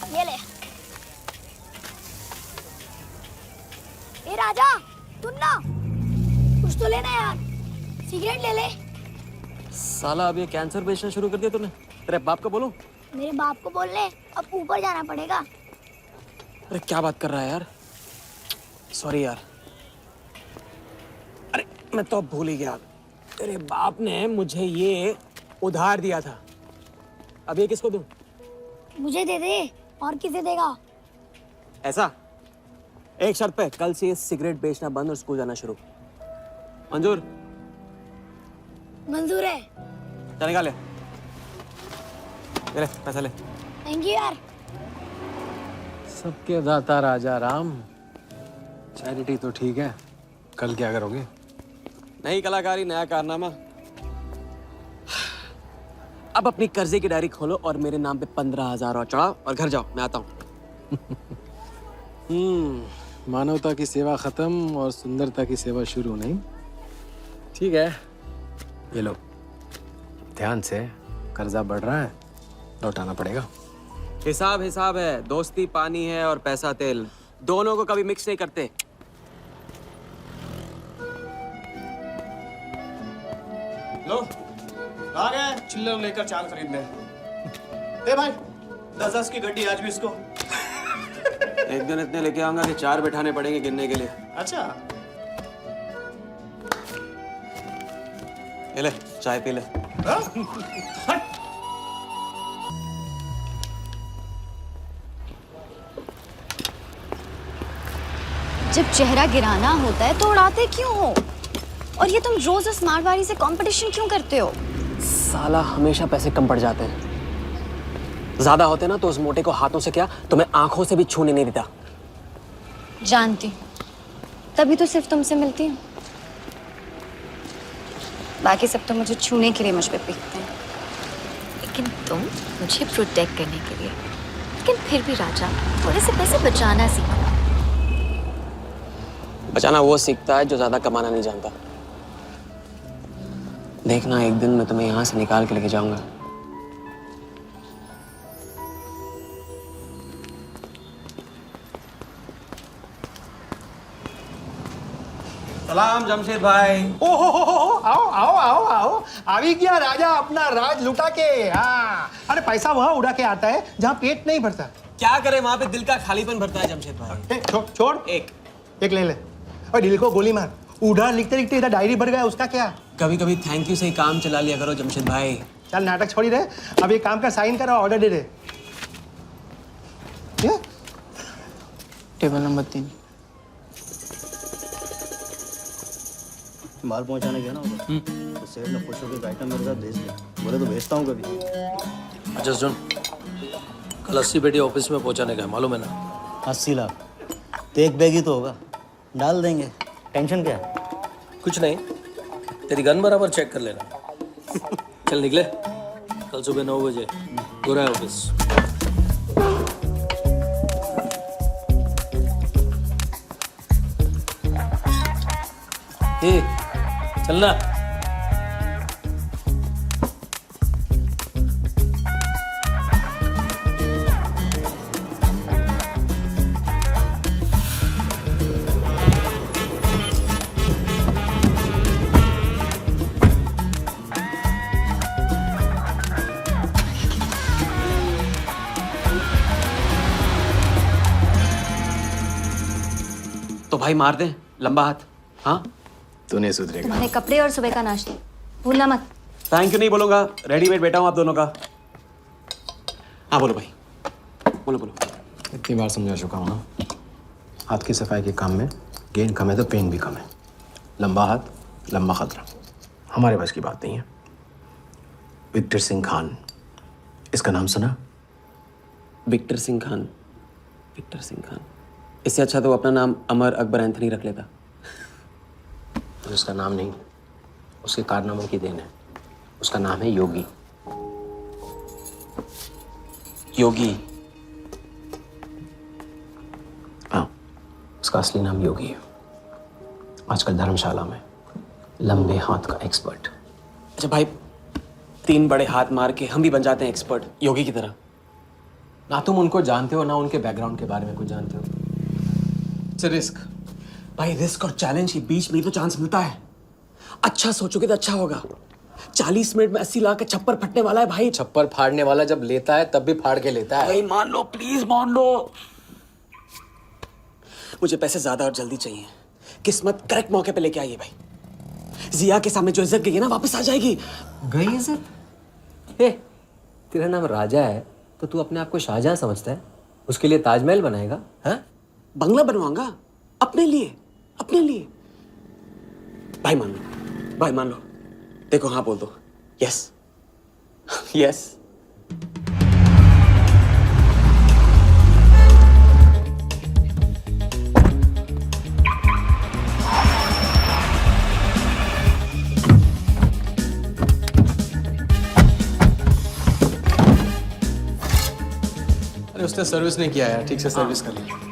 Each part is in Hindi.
ये ले। ए राजा, सुन ना, कुछ तो लेना यार, सिगरेट ले ले। साला अब ये कैंसर बेचना शुरू कर दिया तूने। तेरे बाप को बोलूं? मेरे बाप को बोल ले, अब ऊपर जाना पड़ेगा। अरे क्या बात कर रहा है यार, सॉरी यार। अरे मैं तो भूल ही गया, तेरे बाप ने मुझे ये उधार दिया था। अब ये किसको दूं? मुझे दे दे, और किसे देगा? ऐसा, एक शर्त पे, कल से ये सिगरेट बेचना बंद और स्कूल जाना शुरू। मंजूर? मंजूर है। चल निकाल ले, पैसा ले। थैंक यू यार। सबके दाता राजा राम। चैरिटी तो ठीक है, कल क्या करोगे? नई कलाकारी, नया कारनामा। अब अपनी कर्जे की डायरी खोलो और मेरे नाम पे 15,000 और चढ़ाओ और घर जाओ, मैं आता हूँ। मानवता की सेवा खत्म और सुंदरता की सेवा शुरू नहीं। ठीक है, ये लो, ध्यान से, कर्जा बढ़ रहा है, लौटाना पड़ेगा। हिसाब हिसाब है, दोस्ती पानी है और पैसा तेल, दोनों को कभी मिक्स नहीं करते। लो, आ गए चिल्लर लेकर चाल खरीदने। ए भाई, 10-10 की गड्डी आज भी इसको। एक दिन इतने लेके आऊंगा कि 4 बैठाने पड़ेंगे गिनने के लिए। अच्छा, ये ले, चाय पी ले। हाँ? जब चेहरा गिराना होता है तो उड़ाते क्यों हो? और ये तुम रोज स्मार्ट वाली से कंपटीशन क्यों करते हो? साला हमेशा पैसे कम पड़ जाते हैं, ज्यादा होते ना तो उस मोटे को हाथों से क्या, तुम्हें आंखों से भी छूने नहीं देता। जानती, तभी तो सिर्फ तुमसे मिलती हूँ। बाकी सब तो मुझे छूने के लिए मुझ पे पीटते हैं, लेकिन तुम मुझे प्रोटेक्ट करने के लिए। लेकिन फिर भी राजा, थोड़े से पैसे बचाना सीखो। बचाना वो सीखता है जो ज्यादा कमाना नहीं जानता। देखना, एक दिन मैं तुम्हें यहाँ से निकाल के लेके जाऊंगा। सलाम जमशेद भाई। ओ हो, आओ आओ आओ आओ, अभी क्या राजा अपना राज लुटा के। हाँ, अरे पैसा वहाँ उड़ा के आता है जहाँ पेट नहीं भरता। क्या करे, वहां पे दिल का खालीपन भरता है जमशेद भाई। छोड़, एक ले ले। और दिल को गोली मार। उधार लिखते लिखते इधर डायरी भर गया, उसका क्या? कभी कभी थैंक यू से ही काम चला लिया करो जमशेद भाई। चल नाटक छोड़ी रहे, अब ये काम का साइन कर और ऑर्डर दे दे। Table number 3। माल पहुंचाने गया ना उधर, तो सेठ ने खुश होकर आइटम मेरे साथ भेज दिया। बोले तो भेजता हूँ कभी। अच्छा सुन, कल 80 पेटी ऑफिस में पहुंचाने का, मालूम है ना? 80 लाख तो एक बैग ही तो होगा, डाल देंगे। टेंशन क्या है? कुछ नहीं, तेरी गन बराबर चेक कर लेना। चल निकले, कल सुबह 9 बजे गोरा ऑफिस। चलना। तो भाई मार दे लंबा हाथ। हाँ, तो नहीं सुधरेगा। तुम्हारे कपड़े और सुबह का नाश्ता भूलना मत। थैंक यू नहीं बोलूंगा, रेडीमेड बैठा हूँ आप दोनों का। हाँ बोलो भाई, बोलो बोलो। इतनी बार समझा चुका हूँ ना, हाथ की सफाई के काम में गेन कम है तो पेन भी कम है। लंबा हाथ लंबा खतरा, हमारे बस की बात नहीं है। विक्टर सिंह खान, इसका नाम सुना? Victor Singh Khan, Victor Singh Khan. इससे अच्छा तो वो अपना नाम अमर अकबर एंथनी रख लेता। उसका नाम नहीं, उसके कारनामों की देन है। उसका नाम है योगी। योगी? हाँ, उसका असली नाम योगी है। आजकल धर्मशाला में लंबे हाथ का एक्सपर्ट। अच्छा भाई, 3 बड़े हाथ मार के हम भी बन जाते हैं एक्सपर्ट योगी की तरह। ना तुम उनको जानते हो ना उनके बैकग्राउंड के बारे में कुछ जानते हो। It's risk. भाई रिस्क और चैलेंज के बीच में ही तो चांस मिलता है। अच्छा सोचोगे तो अच्छा होगा। 40 मिनट में 80 लाख का छप्पर फटने वाला है भाई। छप्पर फाड़ने वाला जब लेता है तब भी फाड़ के लेता है। भाई मान लो, प्लीज मान लो। मुझे पैसे ज्यादा और जल्दी चाहिए। किस्मत करेक्ट मौके पे लेके आइए भाई। जिया के सामने जो इज्जत गई है ना, वापस आ जाएगी। गई इज्जत? तेरा नाम राजा है तो तू अपने आप को शाहजहां समझता है? उसके लिए ताजमहल बनाएगा? हाँ, बंगला बनवाऊंगा अपने लिए, अपने लिए। भाई मान लो, भाई मान लो। देखो हाँ बोल दो। Yes yes. अरे उसने सर्विस नहीं किया यार, ठीक से सर्विस कर लिया।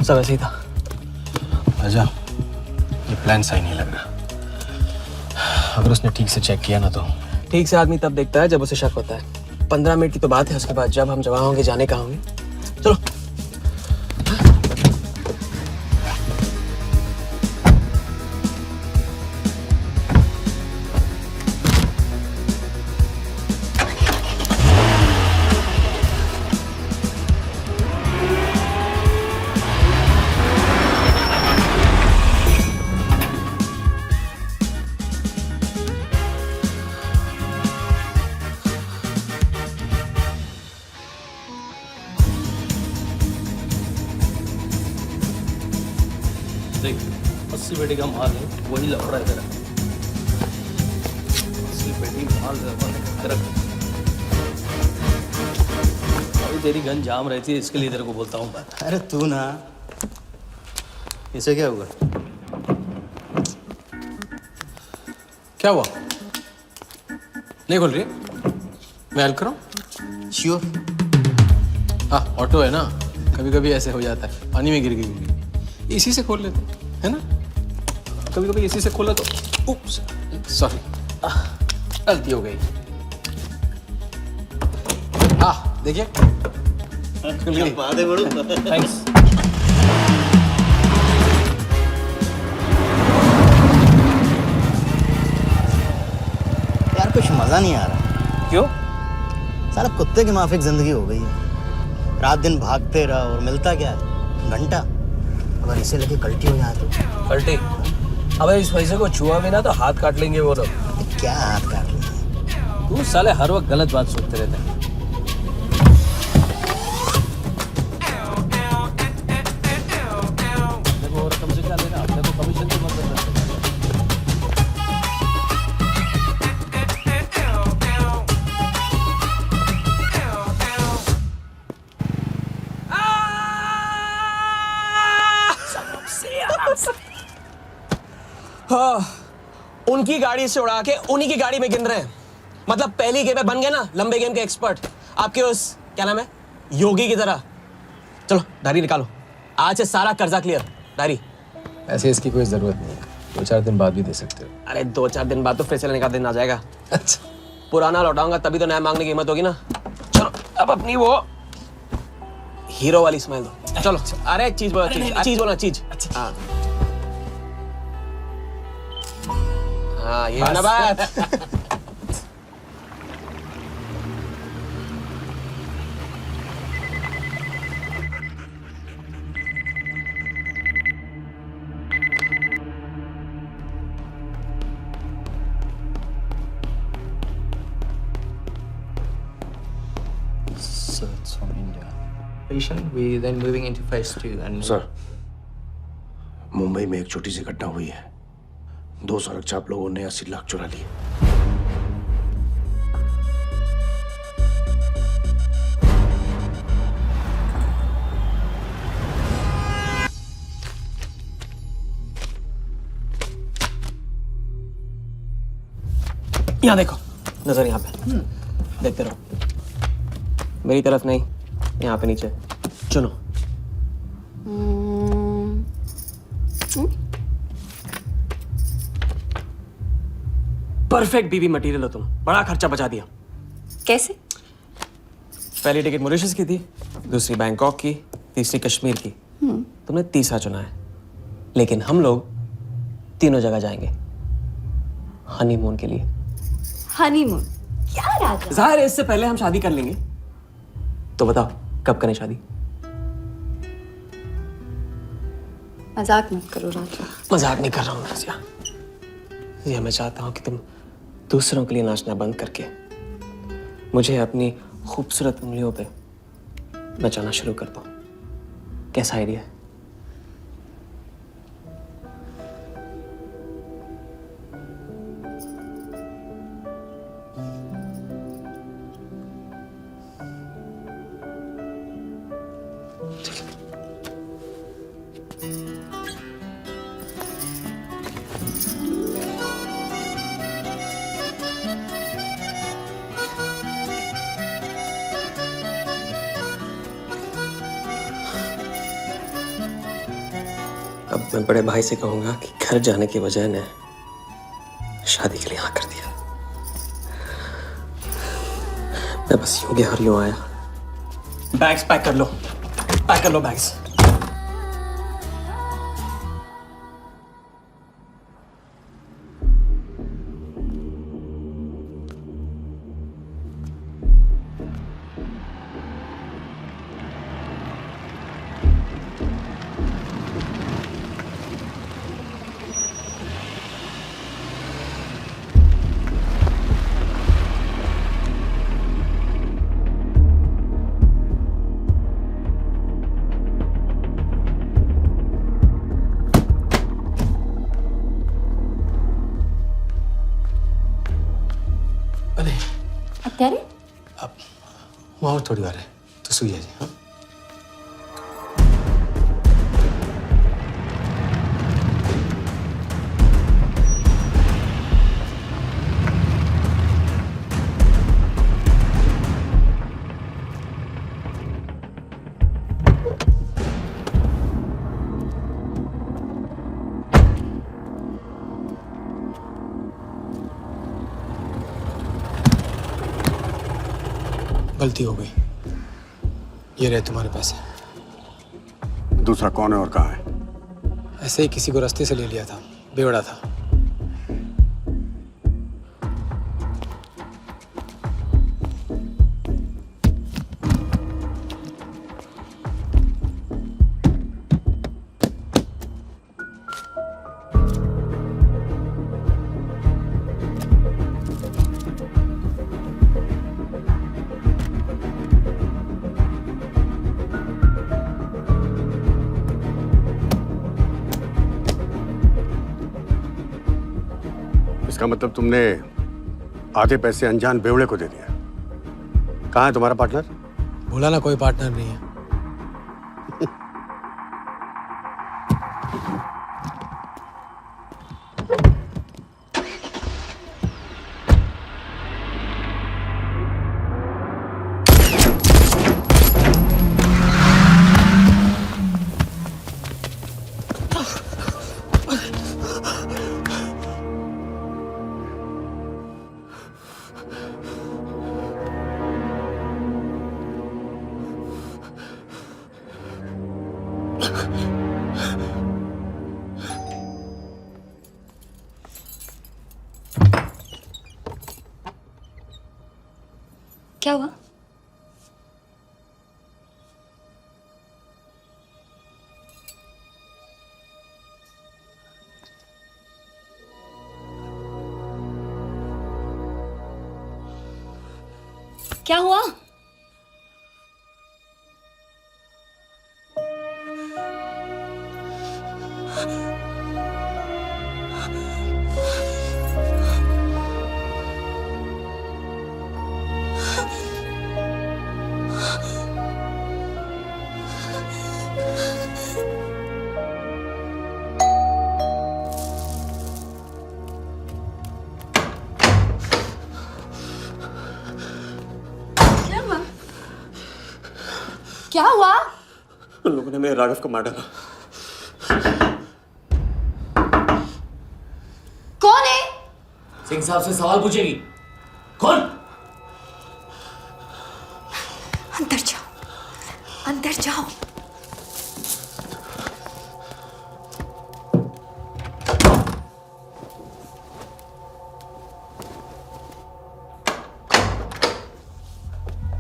सब ऐसे ही था। राजा, ये प्लान सही नहीं लग रहा। अगर उसने ठीक से चेक किया ना तो। ठीक से आदमी तब देखता है जब उसे शक होता है। 15 मिनट की तो बात है, उसके बाद जब हम जवान होंगे जाने कहाँ होंगे। चलो। देख 80 पेटी का माल है, वही लफड़ा है तेरा। 80 पेटी माल तेरा। अभी तेरी गन जाम रहती है, इसके लिए तेरे को बोलता हूँ मैं। अरे तू ना, इसे क्या हुआ? क्या हुआ? नहीं खोल रही? मैं हेल्प करूं? श्योर। हाँ, ऑटो है ना, कभी कभी ऐसे हो जाता है। पानी में गिर गई होगी, इसी से खोल लेते है ना। कभी कभी इसी से खोला तो उप्स, सॉरी, गलती हो गई। हाँ देखिए, बात है बड़ू। थैंक्स। यार कुछ मजा नहीं आ रहा। क्यों? साला कुत्ते की माफिक जिंदगी हो गई है। रात दिन भागते रहा और मिलता क्या है? घंटा। अगर इसे लेके कल्टी हो जाए तो? पलटी? अबे इस पैसे को छुआ भी ना तो हाथ काट लेंगे वो लोग। क्या हाथ काट लेंगे? तू साले हर वक्त गलत बात सोचते रहते हैं। देखो और कम से क्या लेना, अपने को कमीशन की मत करना। हाँ, उनकी गाड़ी से उड़ा के उन्हीं की गाड़ी में गिन रहे हैं। मतलब पहली गेम में बन गए ना लंबे गेम के एक्सपर्ट। आपके उस क्या नाम है, योगी की तरह। चलो डायरी निकालो, आज से सारा कर्जा क्लियर। डायरी। ऐसे इसकी कोई जरूरत नहीं है, 2-4 दिन बाद भी दे सकते हो। अरे 2-4 दिन बाद तो फिर से लेने का दिन आ जाएगा। अच्छा, पुराना लौटाऊंगा तभी तो नया मांगने की हिम्मत होगी ना। चलो अब अपनी वो हीरो वाली स्माइल दो। चलो। अरे चीज बोलो, चीज बोलो, चीज। हाँ हाँ, ये है ना बात। patient. We then moving into phase 2. And sir, Mumbai में एक छोटी सी घटना हुई है। 2 सड़क लोगों ने 80 लाख चुरा लिए। यहाँ देखो, नजर यहाँ पे। देखते रहो। मेरी तरफ नहीं, यहाँ पे नीचे। चुनो। परफेक्ट बीवी मटेरियल हो तुम। बड़ा खर्चा बचा दिया। कैसे? पहली टिकट मॉरिशस की थी, दूसरी बैंकॉक की, तीसरी कश्मीर की। तुमने तीसरा चुना है। लेकिन हम लोग तीनों जगह जाएंगे हनीमून के लिए। हनीमून? क्या राजा? जाहिर है इससे पहले हम शादी कर लेंगे। तो बताओ कब करें शादी? मजाक मत करो राजा। मजाक नहीं कर रहा हूँ नाज़िया। ये मैं चाहता हूँ कि तुम दूसरों के लिए नाचना बंद करके मुझे अपनी खूबसूरत उंगलियों पे नचाना शुरू कर दो। कैसा आइडिया है? अब मैं बड़े भाई से कहूंगा कि घर जाने के बजाय ने शादी के लिए हाँ कर दिया। मैं बस यूं गया और यूं आया। बैग्स पैक कर लो, पैक कर लो बैग्स। अरे अब वहाँ और थोड़ी बार है तो सुई है जी। हाँ गलती हो गई। ये रहे तुम्हारे पैसे। दूसरा कौन है और कहाँ है? ऐसे ही किसी को रास्ते से ले लिया था, बेवड़ा था। इसका मतलब तुमने आधे पैसे अनजान बेवड़े को दे दिया। कहाँ है तुम्हारा पार्टनर? बोला ना कोई पार्टनर नहीं है। क्या हुआ? क्या हुआ? क्या हुआ? उन लोगों ने मेरे राघव को मार डाला। कौन है? सिंह साहब से सवाल पूछेगी। कौन? अंदर जाओ, अंदर जाओ।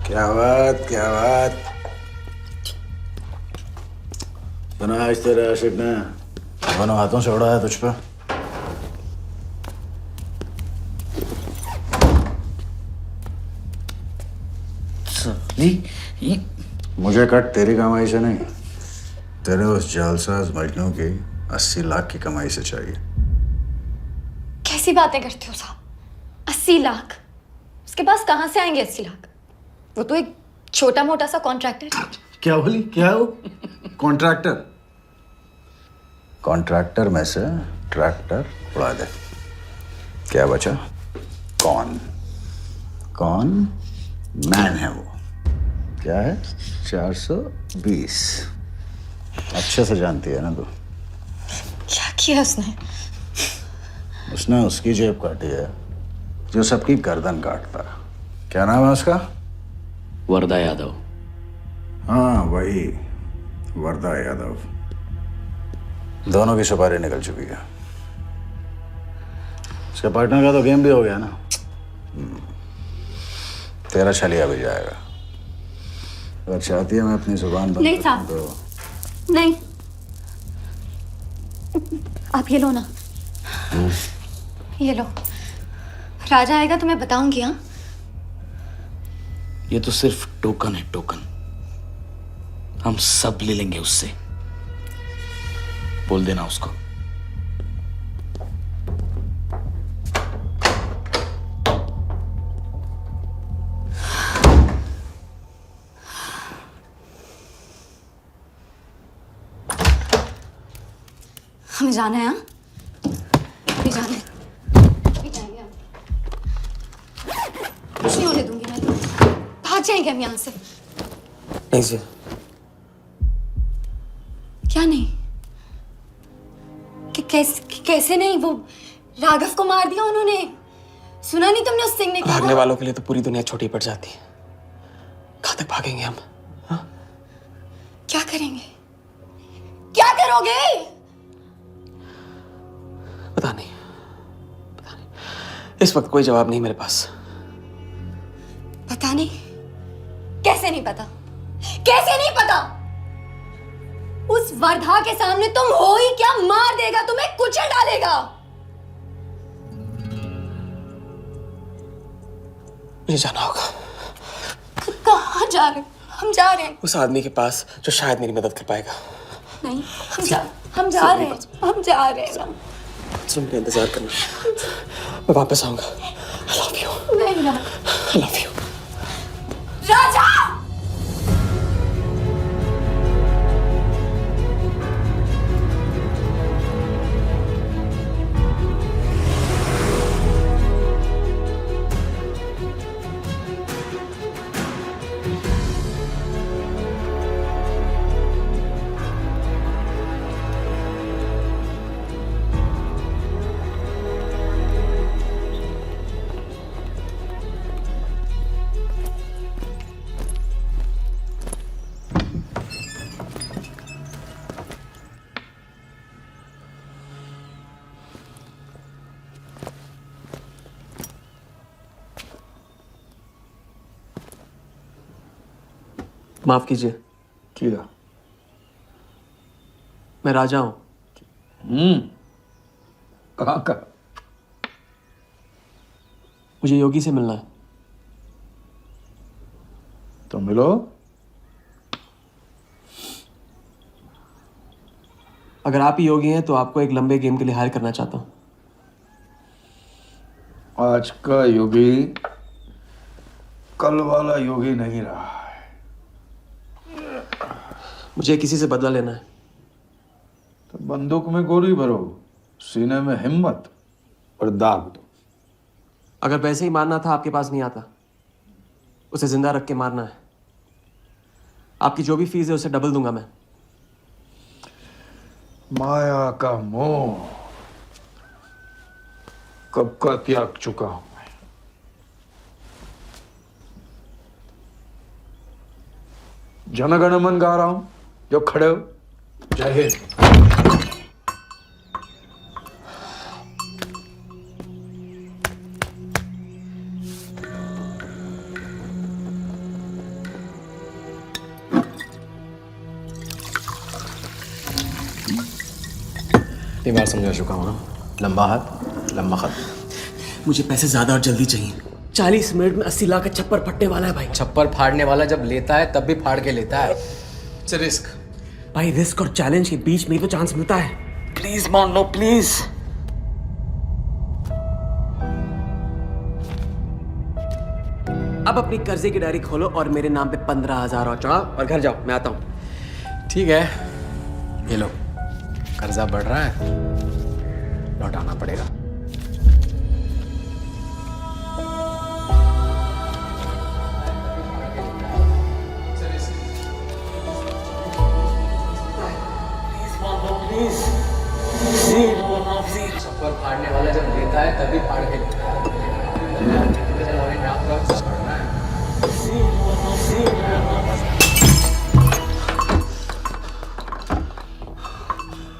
क्या बात, क्या बात। सुना आज तेरे आशिक ने दोनों हाथों से उड़ाया तुझ पे। मुझे कट तेरी कमाई से नहीं, तेरे उस जालसाज मजनू की 80 लाख की कमाई से चाहिए। कैसी बातें करते हो साहब? 80 लाख? उसके पास कहां से आएंगे 80 लाख? वो तो एक छोटा मोटा सा कॉन्ट्रैक्टर है। क्या बोली? क्या हो? कॉन्ट्रैक्टर? कॉन्ट्रैक्टर में से ट्रैक्टर उड़ा दे, क्या बचा? कौन? कौन मैन है वो? क्या है? 420। अच्छे से जानती है ना तू। क्या किया उसने? उसने उसकी जेब काटी है जो सबकी गर्दन काटता है। क्या नाम है उसका? वरदा यादव। हाँ वही, वरदा यादव। दोनों की सुपारी निकल चुकी है। उसके पार्टनर का तो गेम भी हो गया ना। तेरा छलिया भी जाएगा। अगर चाहती है मैं अपनी जुबान बंद नहीं साहब, तो नहीं। आप ये लो ना, ये लो। राजा आएगा तो मैं बताऊंगी। हाँ, ये तो सिर्फ टोकन है, टोकन। हम सब ले लेंगे उससे। बोल देना उसको। हमें जाना है। हाँ, अभी जाना है, अभी जाएंगे हम। कुछ नहीं होने दूंगी मैं। भाग जाएंगे हम यहाँ से। नहीं जी। क्या नहीं? कैसे नहीं? वो राघव को मार दिया उन्होंने। सुना नहीं तुमने उस सिंह ने? भागने वालों के लिए तो पूरी दुनिया छोटी पड़ जाती है। कहाँ तक भागेंगे हम? हाँ? क्या करेंगे? क्या करोगे? पता नहीं, पता नहीं। इस वक्त कोई जवाब नहीं मेरे पास। पता नहीं? कैसे नहीं पता? कैसे नहीं पता? उस वर्धा के सामने तुम हो ही क्या? मार देगा तुम्हें, कुचल डालेगा। मुझे जाना होगा। कहाँ जा रहे हो? हम जा रहे हैं। उस आदमी के पास जो शायद मेरी मदद कर पाएगा। नहीं, हम जा रहे हैं। हम जा रहे हैं। सुन, मेरा इंतजार करना। मैं वापस आऊंगा। I love you. नहीं ना। I love you. राजा! माफ कीजिए। किया। मैं राजा हूं। कहाँ का? मुझे योगी से मिलना है। तो मिलो। अगर आप ही योगी हैं तो आपको एक लंबे गेम के लिए हायर करना चाहता हूं। आज का योगी कल वाला योगी नहीं रहा है। मुझे किसी से बदला लेना है। तो बंदूक में गोली भरो, सीने में हिम्मत और दाग दो। अगर वैसे ही मारना था आपके पास नहीं आता, उसे जिंदा रख के मारना है। आपकी जो भी फीस है उसे डबल दूंगा मैं। माया का मोह कब का त्याग चुका हूं मैं। जनगण मन गा रहा हूं, जो खड़े हो। जय हिंद। इतनी बार समझा चुका हूं ना, लंबा हाथ लंबा खत। मुझे पैसे ज्यादा और जल्दी चाहिए। 40 मिनट में 80 लाख का छप्पर फटने वाला है भाई। छप्पर फाड़ने वाला जब लेता है तब भी फाड़ के लेता है। It's risk. भाई रिस्क और चैलेंज के बीच में ही तो चांस मिलता है। प्लीज मान लो प्लीज। अब अपनी कर्जे की डायरी खोलो और मेरे नाम पे 15,000 और चढ़ाओ और घर जाओ, मैं आता हूं। ठीक है, ये लो, कर्जा बढ़ रहा है, लौटाना पड़ेगा। छप्पर फाड़ने वाला जब लेता है तभी फाड़ के लेता है।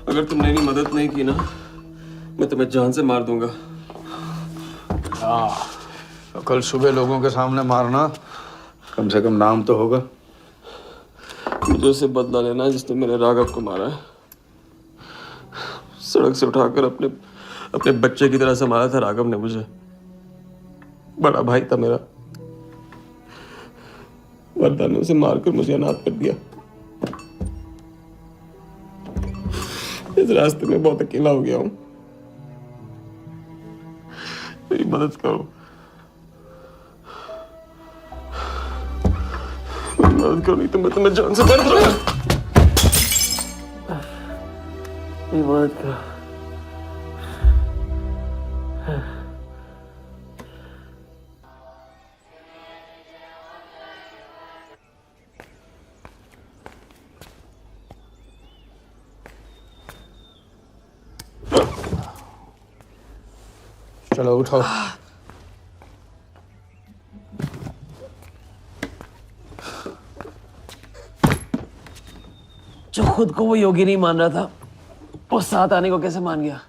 अगर तुमने मेरी मदद नहीं की ना, मैं तुम्हें जान से मार दूंगा। तो कल सुबह लोगों के सामने मारना, कम से कम नाम तो होगा। मुझे उससे बदला लेना है जिसने मेरे राघव को मारा है। सड़क से उठाकर अपने बच्चे की तरह संभाला था राघव ने मुझे। बड़ा भाई था मेरा, वरदान ने उसे मारकर मुझे अनाथ कर दिया। इस रास्ते में बहुत अकेला हो गया हूं, मेरी मदद करो, मदद करो, नहीं तो मैं तुम्हें जान से मार दूंगा। मेरी मदद करो। चलो उठो। जो खुद को वो योगी नहीं मान रहा था, वो साथ आने को कैसे मान गया?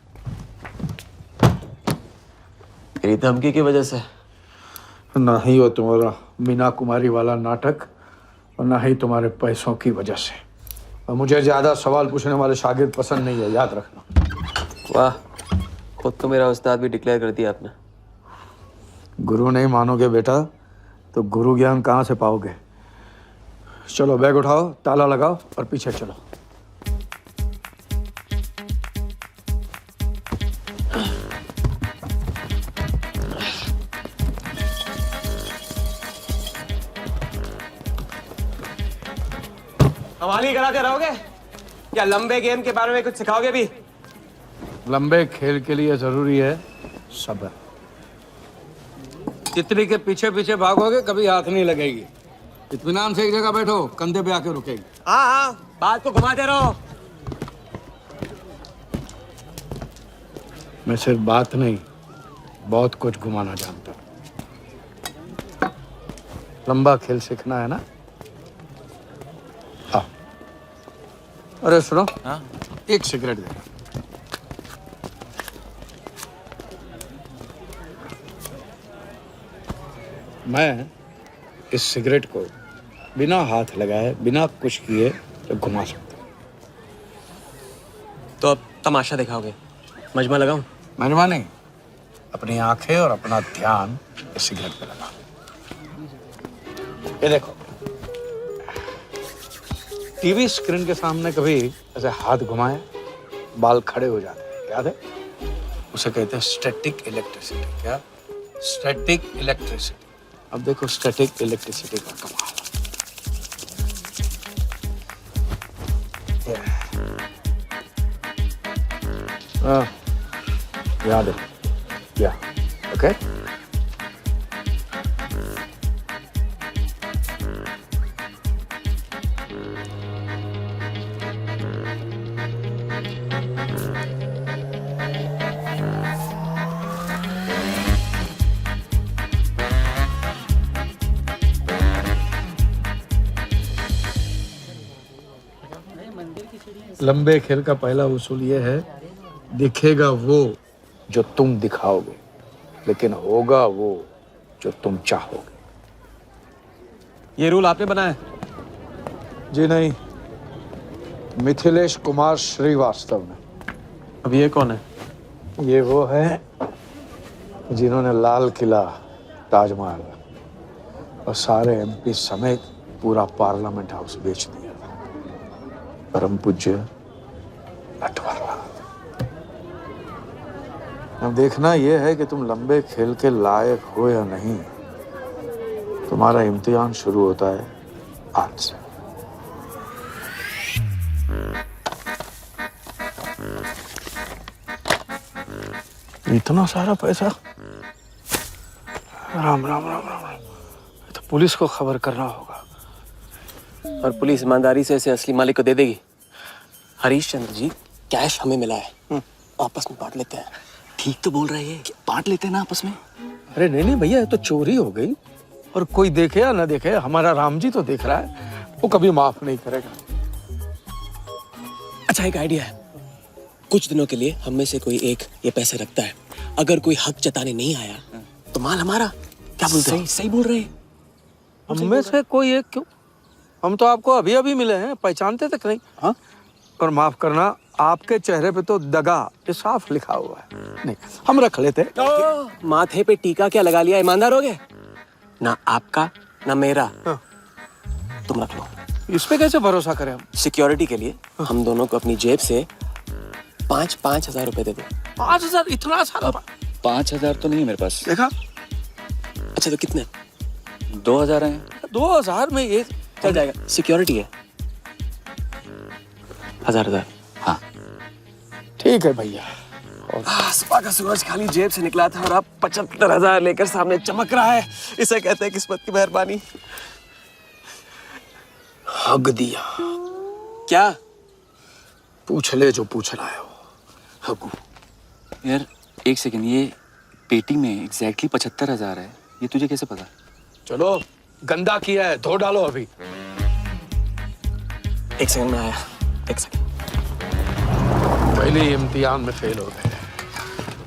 तेरी धमकी की वजह से। ना ही वो तुम्हारा मीना कुमारी वाला नाटक और ना ही तुम्हारे पैसों की वजह से। और मुझे ज्यादा सवाल पूछने वाले शागिर्द पसंद नहीं है, याद रखना। वाह, खुद तो मेरा उस्ताद भी डिक्लेयर कर दिया आपने। गुरु नहीं मानोगे बेटा तो गुरु ज्ञान कहाँ से पाओगे। चलो बैग उठाओ, ताला लगाओ और पीछे चलो। कमाली कराते रहोगे या लंबे गेम के बारे में कुछ सिखाओगे भी? लंबे खेल के लिए जरूरी है सब्र। तितली के पीछे पीछे भागोगे कभी हाथ नहीं लगेगी। इत्मीनान से एक जगह बैठो, कंधे पे आके रुकेगी। हाँ हाँ, बात को घुमाते रहो। मैं सिर्फ बात नहीं, बहुत कुछ घुमाना जानता हूं। लंबा खेल सीखना है ना? आओ। अरे सुनो, हाँ? एक सिगरेट दे। मैं इस सिगरेट को बिना हाथ लगाए, बिना कुछ किए तो घुमा सकता हूँ। तो अब तमाशा दिखाओगे? मजमा लगाऊं? मजमा नहीं, अपनी आंखें और अपना ध्यान इस सिगरेट पे लगा। ये देखो, टीवी स्क्रीन के सामने कभी ऐसे हाथ घुमाए बाल खड़े हो जाते हैं, याद है? उसे कहते हैं स्टैटिक इलेक्ट्रिसिटी। क्या? Static electricity. अब देखो स्टैटिक इलेक्ट्रिसिटी का कमाल। याद है? या ओके। लंबे खेल का पहला उसूल ये है, दिखेगा वो जो तुम दिखाओगे, लेकिन होगा वो जो तुम चाहोगे। ये रूल आपने बनाया? जी नहीं, मिथिलेश कुमार श्रीवास्तव ने। अब ये कौन है? ये वो है जिन्होंने लाल किला, ताजमहल और सारे एमपी समेत पूरा पार्लियामेंट हाउस बेच दिया। परम पूज्य नटवरलाल। अब देखना यह है कि तुम लंबे खेल के लायक हो या नहीं। तुम्हारा इम्तिहान शुरू होता है आज से। इतना सारा पैसा? राम राम राम राम राम। तो पुलिस को खबर करना होगा। और पुलिस ईमानदारी से इसे असली मालिक को दे देगी। हरीश चंद्र जी, कैश हमें मिला है, आपस में बांट लेते हैं। ठीक तो बोल रहे हैं, बांट लेते हैं ना आपस में। अरे नहीं भैया, ये तो चोरी हो गई और कोई देखे या ना देखे, हमारा राम जी तो देख रहा है, वो कभी माफ नहीं करेगा। अच्छा, एक आइडिया है। कुछ दिनों के लिए हम में से कोई एक ये पैसे रखता है। अगर कोई हक जताने नहीं आया तो माल हमारा। क्या बोलते हैं? सही बोल रहे हैं। हम में से कोई एक क्यों? हम तो आपको अभी अभी मिले हैं, पहचानते तक नहीं। हाँ, और माफ करना, आपके चेहरे पे तो दगा ये साफ लिखा हुआ है। नहीं, हम रख लेते। माथे पे टीका क्या लगा लिया? ईमानदार हो गए ना? आपका ना मेरा। तुम रख लो। इस पे कैसे भरोसा करें हम? सिक्योरिटी के लिए हम दोनों को अपनी जेब से 5-5 हजार रुपए दे दो। 5,000? इतना सारा? 5,000 तो नहीं है मेरे पास। देखा? अच्छा, तो कितने? 2,000 हैं। 2,000 में ये चल जाएगा। सिक्योरिटी है 1,000। हाँ ठीक है भैया। सुबह का सूरज खाली जेब से निकला था और अब 75,000 लेकर सामने चमक रहा है। इसे कहते हैं किस्मत की मेहरबानी। हक दिया। क्या? पूछ ले जो पूछना है। हकू। यार एक सेकंड, ये पेटी में एग्जैक्टली 75,000 है। ये तुझे कैसे पता? चलो, गंदा किया है, धो डालो अभी। एक सेकंड में आया। एक सेकंड। पहले इम्तिहान में फेल हो गए।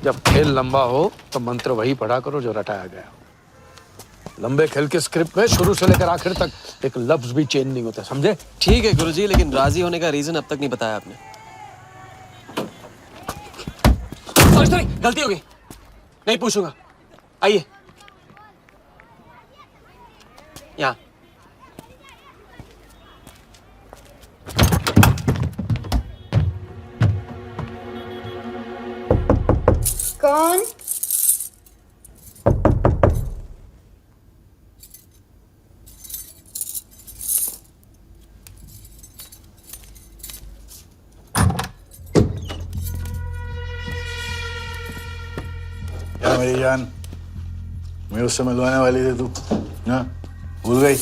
जब खेल लंबा हो तो मंत्र वही पढ़ा करो जो रटाया गया। लंबे खेल के स्क्रिप्ट में शुरू से लेकर आखिर तक एक लफ्ज भी चेंज नहीं होता, समझे? ठीक है गुरुजी, लेकिन राजी होने का रीजन अब तक नहीं बताया आपने। सॉरी, गलती हो गई। नहीं पूछूंगा। आइए यहाँ। कौन? क्या मेरी जान, मैं उससे मिलवाने वाली थी, तू ना भूल गई?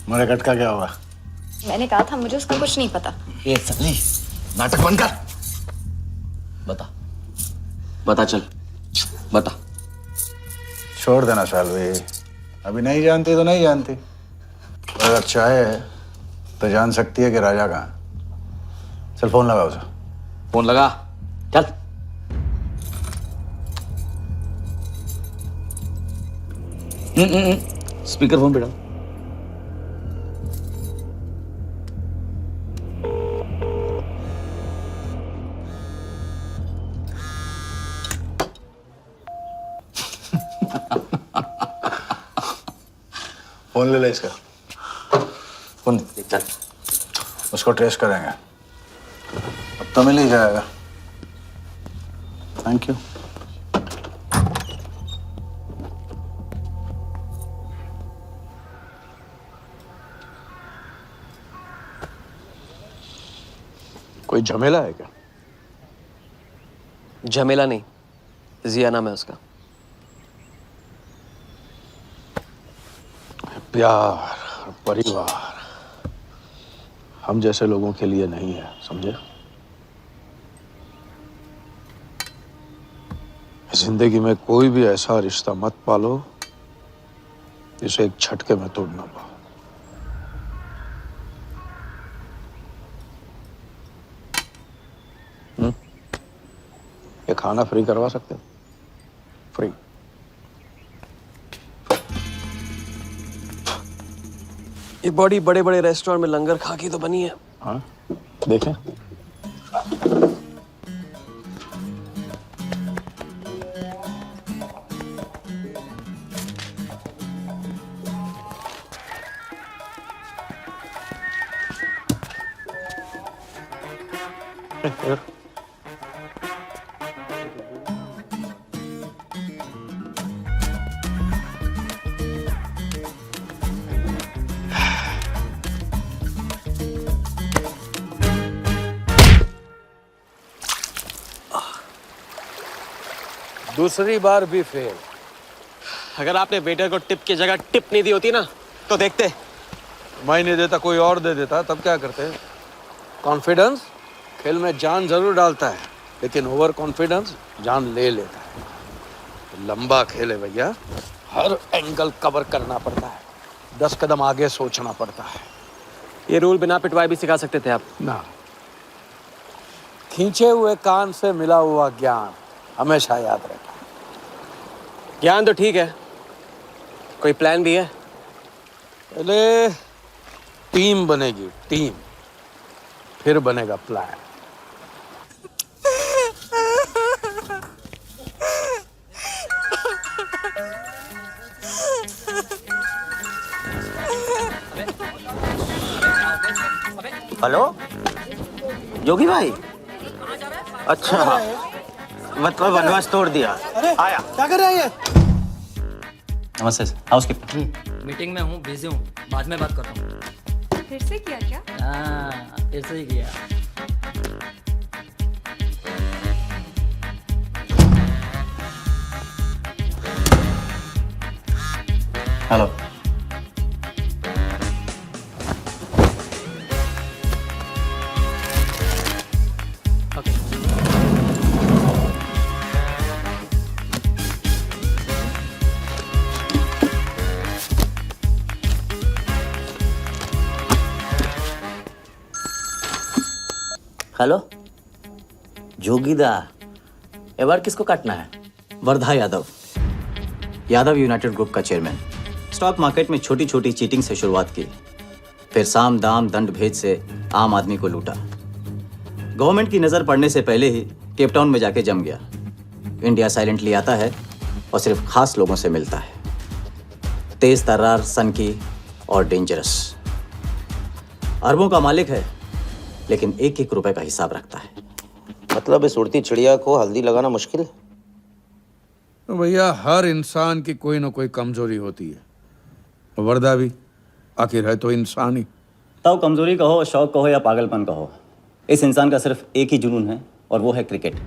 मेरे कट का क्या हुआ? मैंने कहा था मुझे उसका कुछ नहीं पता। ये सल्ली, नाटक बंद कर। बता चल, बता। छोड़ देना शालवी, अभी नहीं जानती तो नहीं जानती। और अगर चाहे तो जान सकती है कि राजा कहाँ। चल फोन लगा उसे। फोन लगा। चल। स्पीकर फोन पे डाल। फोन ले ले इसका। फोन चल। उसको ट्रेस करेंगे, अब तो मिल ही जाएगा। Thank you. कोई झमेला है क्या? झमेला नहीं, जिया नाम है उसका। प्यार, परिवार हम जैसे लोगों के लिए नहीं है, समझे? जिंदगी में कोई भी ऐसा रिश्ता मत पालो जिसे एक झटके में तोड़ ना पाओ। ये खाना फ्री करवा सकते हो? फ्री। ये बॉडी बड़े बड़े रेस्टोरेंट में लंगर खा के तो बनी है। हाँ देखें। दूसरी बार भी फेल। अगर आपने वेटर को टिप की जगह टिप नहीं दी होती ना तो देखते। मैं नहीं देता, कोई और दे देता, तब क्या करते? कॉन्फिडेंस खेल में जान जरूर डालता है, लेकिन ओवर कॉन्फिडेंस जान ले लेता है। लंबा खेल है भैया, हर एंगल कवर करना पड़ता है, 10 कदम आगे सोचना पड़ता है। ये रूल बिना पिटवाए भी सिखा सकते थे आप ना। खींचे हुए कान से मिला हुआ ज्ञान हमेशा याद रहता है। ज्ञान तो ठीक है, कोई प्लान भी है? पहले टीम बनेगी, टीम, फिर बनेगा प्लान। हेलो जोगी भाई, अच्छा मतलब वनवास तोड़ दिया। आया क्या कर रहे हैं? नमस्ते हाउसकीपर। मीटिंग में हूँ, बिजी हूँ, बाद में बात करता हूँ। फिर से किया क्या? हाँ, फिर से ही किया। हेलो हेलो जोगीदा, ए बार किसको काटना है? वर्धा यादव, यादव यूनाइटेड ग्रुप का चेयरमैन। स्टॉक मार्केट में छोटी छोटी चीटिंग से शुरुआत की, फिर साम दाम दंड भेद से आम आदमी को लूटा। गवर्नमेंट की नज़र पड़ने से पहले ही केप टाउन में जाके जम गया। इंडिया साइलेंटली आता है और सिर्फ खास लोगों से मिलता है। तेज तर्रार, सनकी और डेंजरस। अरबों का मालिक है, लेकिन एक एक रुपए का हिसाब रखता है। मतलब इस उड़ती चिड़िया को हल्दी लगाना मुश्किल है? तो भैया हर इंसान की कोई ना कोई कमजोरी होती है, वर्दा भी आखिर है तो इंसान ही। ताऊ कमजोरी कहो, शौक कहो या पागलपन कहो, इस इंसान का सिर्फ एक ही जुनून है और वो है क्रिकेट।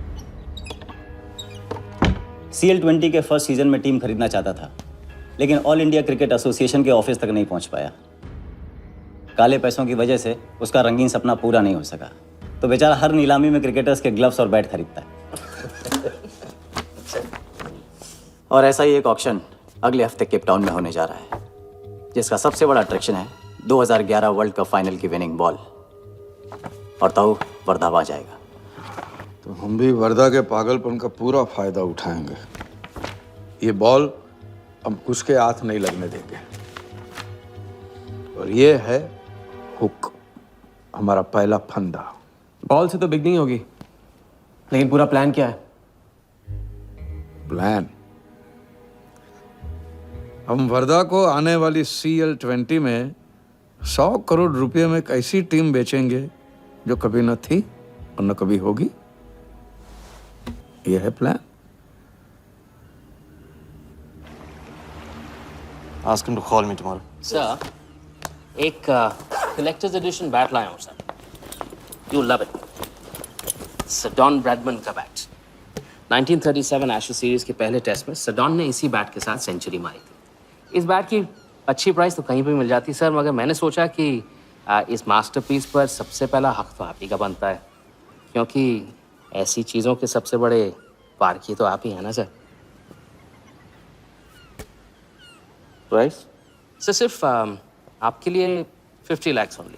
CL20 के फर्स्ट सीजन में टीम खरीदना चाहता था, लेकिन ऑल इंडिया क्रिकेट एसोसिएशन के ऑफिस तक नहीं पहुंच पाया। काले पैसों की वजह से उसका रंगीन सपना पूरा नहीं हो सका, तो बेचारा हर नीलामी में क्रिकेटर्स के ग्लव्स और बैट खरीदता है। और ऐसा ही एक ऑक्शन अगले हफ्ते केप टाउन में होने जा रहा है, जिसका सबसे बड़ा अट्रैक्शन है 2011 वर्ल्ड कप फाइनल की विनिंग बॉल। और ताऊ वर्धा आ जाएगा। तो हम भी वर्धा के पागलपन का पूरा फायदा उठाएंगे। ये बॉल हम उसके हाथ नहीं लगने देंगे। और ये है हुक, हमारा पहला फंदा। बॉल से तो बिगनिंग होगी, लेकिन पूरा प्लान क्या है? प्लान, हम वर्धा को आने वाली CL20 में 100 करोड़ रुपए में एक ऐसी टीम बेचेंगे जो कभी न थी और न कभी होगी। यह है plan. Ask him to call me tomorrow. Sir, एक कलेक्टर्स एडिशन बैट लाया हूँ sir. You love it. Sir Don Bradman का बैट। 1937 एशेज सीरीज के पहले टेस्ट में सडॉन ने इसी बैट के साथ सेंचुरी मारी थी। इस बैट की अच्छी प्राइस तो कहीं भी मिल जाती सर, मगर मैंने सोचा कि इस मास्टरपीस पर सबसे पहला हक तो आप ही का बनता है, क्योंकि ऐसी चीज़ों के सबसे बड़े पारखी तो आप ही हैं ना सर। प्राइस सर सिर्फ आपके लिए 50 lakhs ओनली।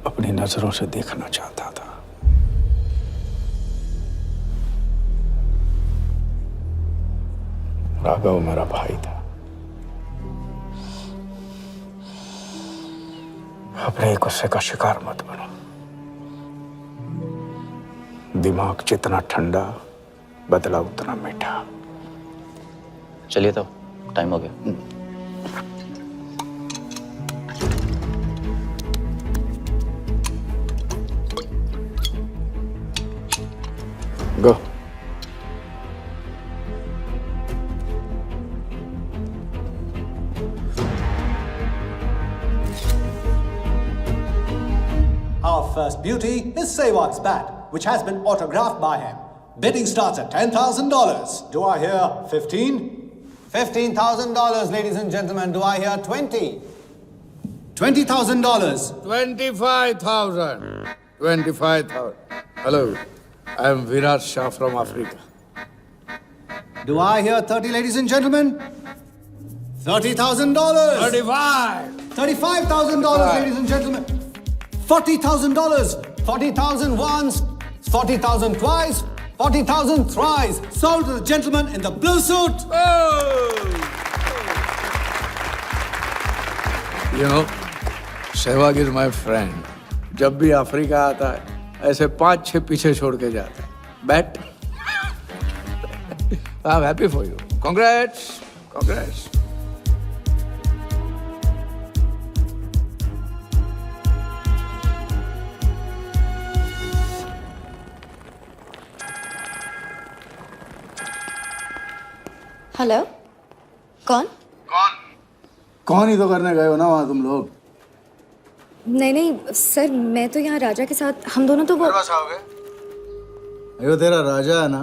अपनी नजरों से देखना चाहता था। राघव मेरा भाई था। अपने गुस्से का शिकार मत बनो। दिमाग जितना ठंडा, बदला उतना मीठा। चलिए तो टाइम हो गया। गो। Our first beauty is Sehwag's bat, which has been autographed by him. Bidding starts at $10,000. Do I hear 15? $15,000, ladies and gentlemen. Do I hear 20? $20,000. 25,000. 25,000. Hello, I am Virat Shah from Africa. Do I hear 30, ladies and gentlemen? $30,000. 35. $35,000, ladies and gentlemen. $40,000. 40,000 once, 40,000 twice, 40,000 thrice. Sold to the gentleman in the blue suit. You know, Sehwag is my friend. जब भी अफ्रीका आता है, ऐसे 5-6 पीछे छोड़ के जाता है. Bet. I'm happy for you. Congrats. Congrats. Hello, कौन? कौन ही तो करने गए हो ना वहाँ तुम लोग। नहीं नहीं सर, मैं तो यहाँ राजा के साथ, हम दोनों तो वो आओगे? अयो तेरा राजा है ना,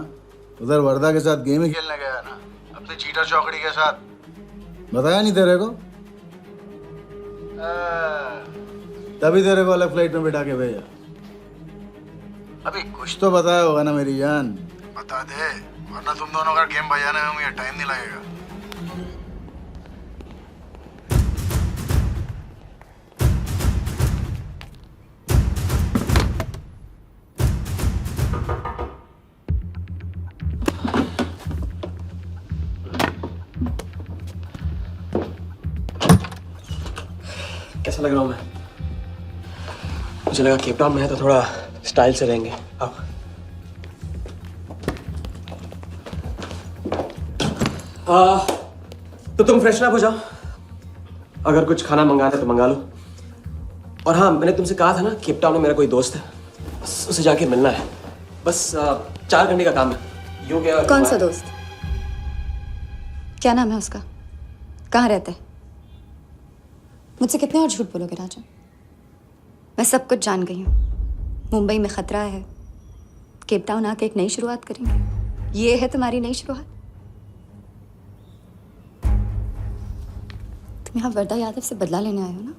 उधर वर्धा के साथ गेम ही खेलने गया है ना, अपने चीटा चौकड़ी के साथ। बताया नहीं तेरे को? तभी तेरे को अलग फ्लाइट में बिठा के भेजा। अभी कुछ तो बताया होगा ना मेरी जान। बता दे, वरना तुम दोनों का गेम बजाने में मुझे टाइम नहीं लगेगा। कैसा लग रहा हूँ मैं? मुझे लगा केप टाउन में है तो थोड़ा स्टाइल से रहेंगे। आओ। तो तुम फ्रेशन अप हो जाओ। अगर कुछ खाना मंगाना है तो मंगा लो। और हाँ, मैंने तुमसे कहा था ना, केप टाउन में मेरा कोई दोस्त है, बस उसे जाके मिलना है। बस 4 घंटे का काम है। यूँ क्या? कौन सा दोस्त? क्या नाम है उसका? कहाँ रहता है? मुझसे कितने और झूठ बोलोगे राजा? मैं सब कुछ जान गई हूँ। मुंबई में खतरा है, केप टाउन आके एक नई शुरुआत करेंगे। ये है तुम्हारी नई शुरुआत? तुम यहाँ वर्धा यादव से बदला लेने आए हो ना?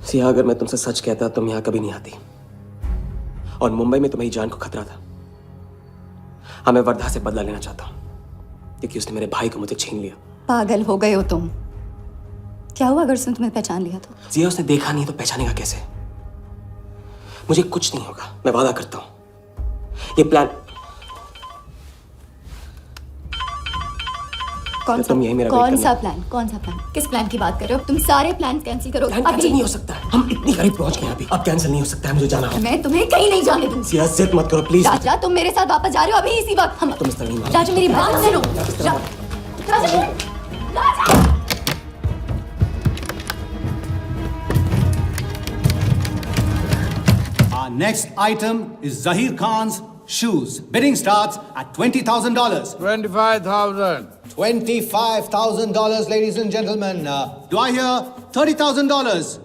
सिया, अगर मैं तुमसे सच कहता तुम यहाँ कभी नहीं आती। और मुंबई में तुम्हारी जान को खतरा था। हाँ, मैं वर्धा से बदला लेना चाहता हूँ क्योंकि उसने मेरे भाई को मुझे छीन लिया। पागल हो गए हो तुम? क्या हुआ अगर उसने तुम्हें पहचान लिया तो? जिया, उसने देखा नहीं तो पहचानेगा कैसे? मुझे कुछ नहीं होगा, मैं वादा करता हूं। ये प्लान कौन सा? कौन सा प्लान? कौन सा प्लान? किस प्लान की बात कर रहे हो? तुम सारे प्लान कैंसिल करो। प्लान कैंसिल नहीं हो सकता है। हम इतनी करीब पहुंच गए हैं अभी। अब कैंसिल नहीं हो सकता है, मुझे जाना है। मैं तुम्हें कहीं नहीं जाने दूंगी। जिया, जिद मत करो प्लीज। राजा, तुम मेरे साथ वापस जा रहे हो अभी इसी वक्त? हम तुम इस तरह नहीं मान। राजा, मेरी बात सुनो। राजा, राजा। Our next item is Zahir Khan's shoes. Bidding starts at $20,000. 25,000. $25,000, ladies and gentlemen. Do I hear $30,000?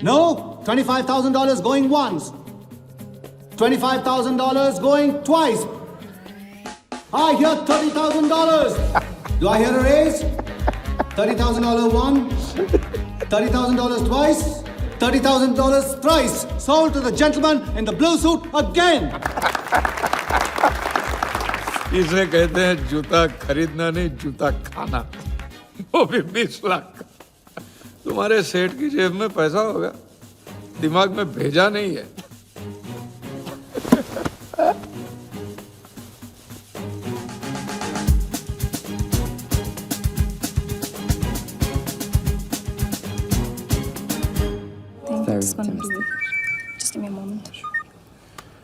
No? $25,000 going once. $25,000 going twice. I hear $30,000. Do I hear a raise? $30,000 once. $30,000 twice. $30,000 thrice. Sold to the gentleman in the blue suit again. इसे कहते हैं जूता खरीदना नहीं, जूता खाना। वो भी 20 लाख। तुम्हारे सेठ की जेब में पैसा होगा, दिमाग में भेजा नहीं है।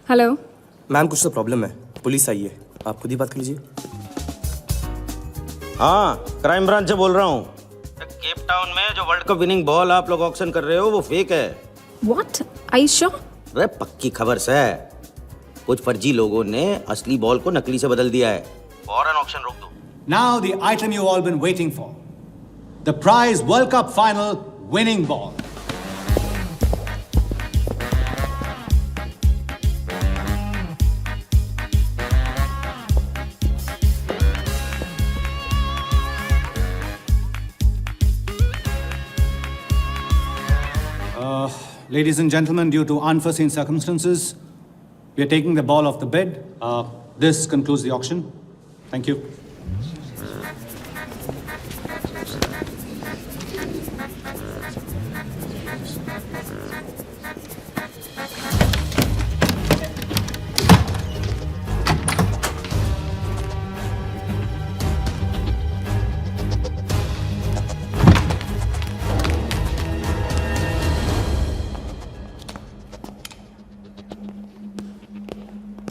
हेलो मैम कुछ तो प्रॉब्लम है, पुलिस आई है, आप खुद ही बात कर लीजिए। हाँ, क्राइम ब्रांच से बोल रहा हूँ। केप टाउन में जो वर्ल्ड कप विनिंग बॉल आप लोग ऑक्शन कर रहे हो वो फेक है। What are you sure? अरे पक्की खबर से कुछ फर्जी लोगों ने असली बॉल को नकली से बदल दिया है। फौरन ऑक्शन रोक दो। Now the item you've all been waiting for. The prize World Cup final winning ball. Ladies and gentlemen, due to unforeseen circumstances, we are taking the ball off the bid. This concludes the auction. Thank you.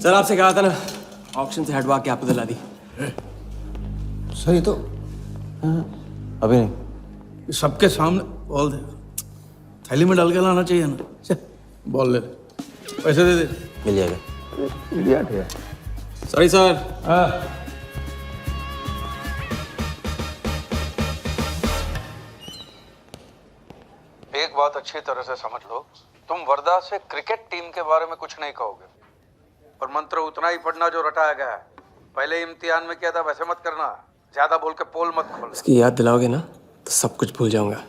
Sir आपसे कहा था ना, ऑक्शन से हटवा के आपको दिला दी। सही तो अभी नहीं। सबके सामने बॉल दे, थैली में डाल के लाना चाहिए ना। बॉल ले, पैसे दे दे। मिल जाएगा। इडियट है। Sorry sir. एक बात अच्छी तरह से समझ लो, तुम वर्धा से क्रिकेट टीम के बारे में कुछ नहीं कहोगे, और मंत्र उतना ही पढ़ना जो रटाया गया है। पहले इम्तिहान में किया था वैसे मत करना, ज्यादा बोल के पोल मत खोल। इसकी याद दिलाओगे ना तो सब कुछ भूल जाऊंगा।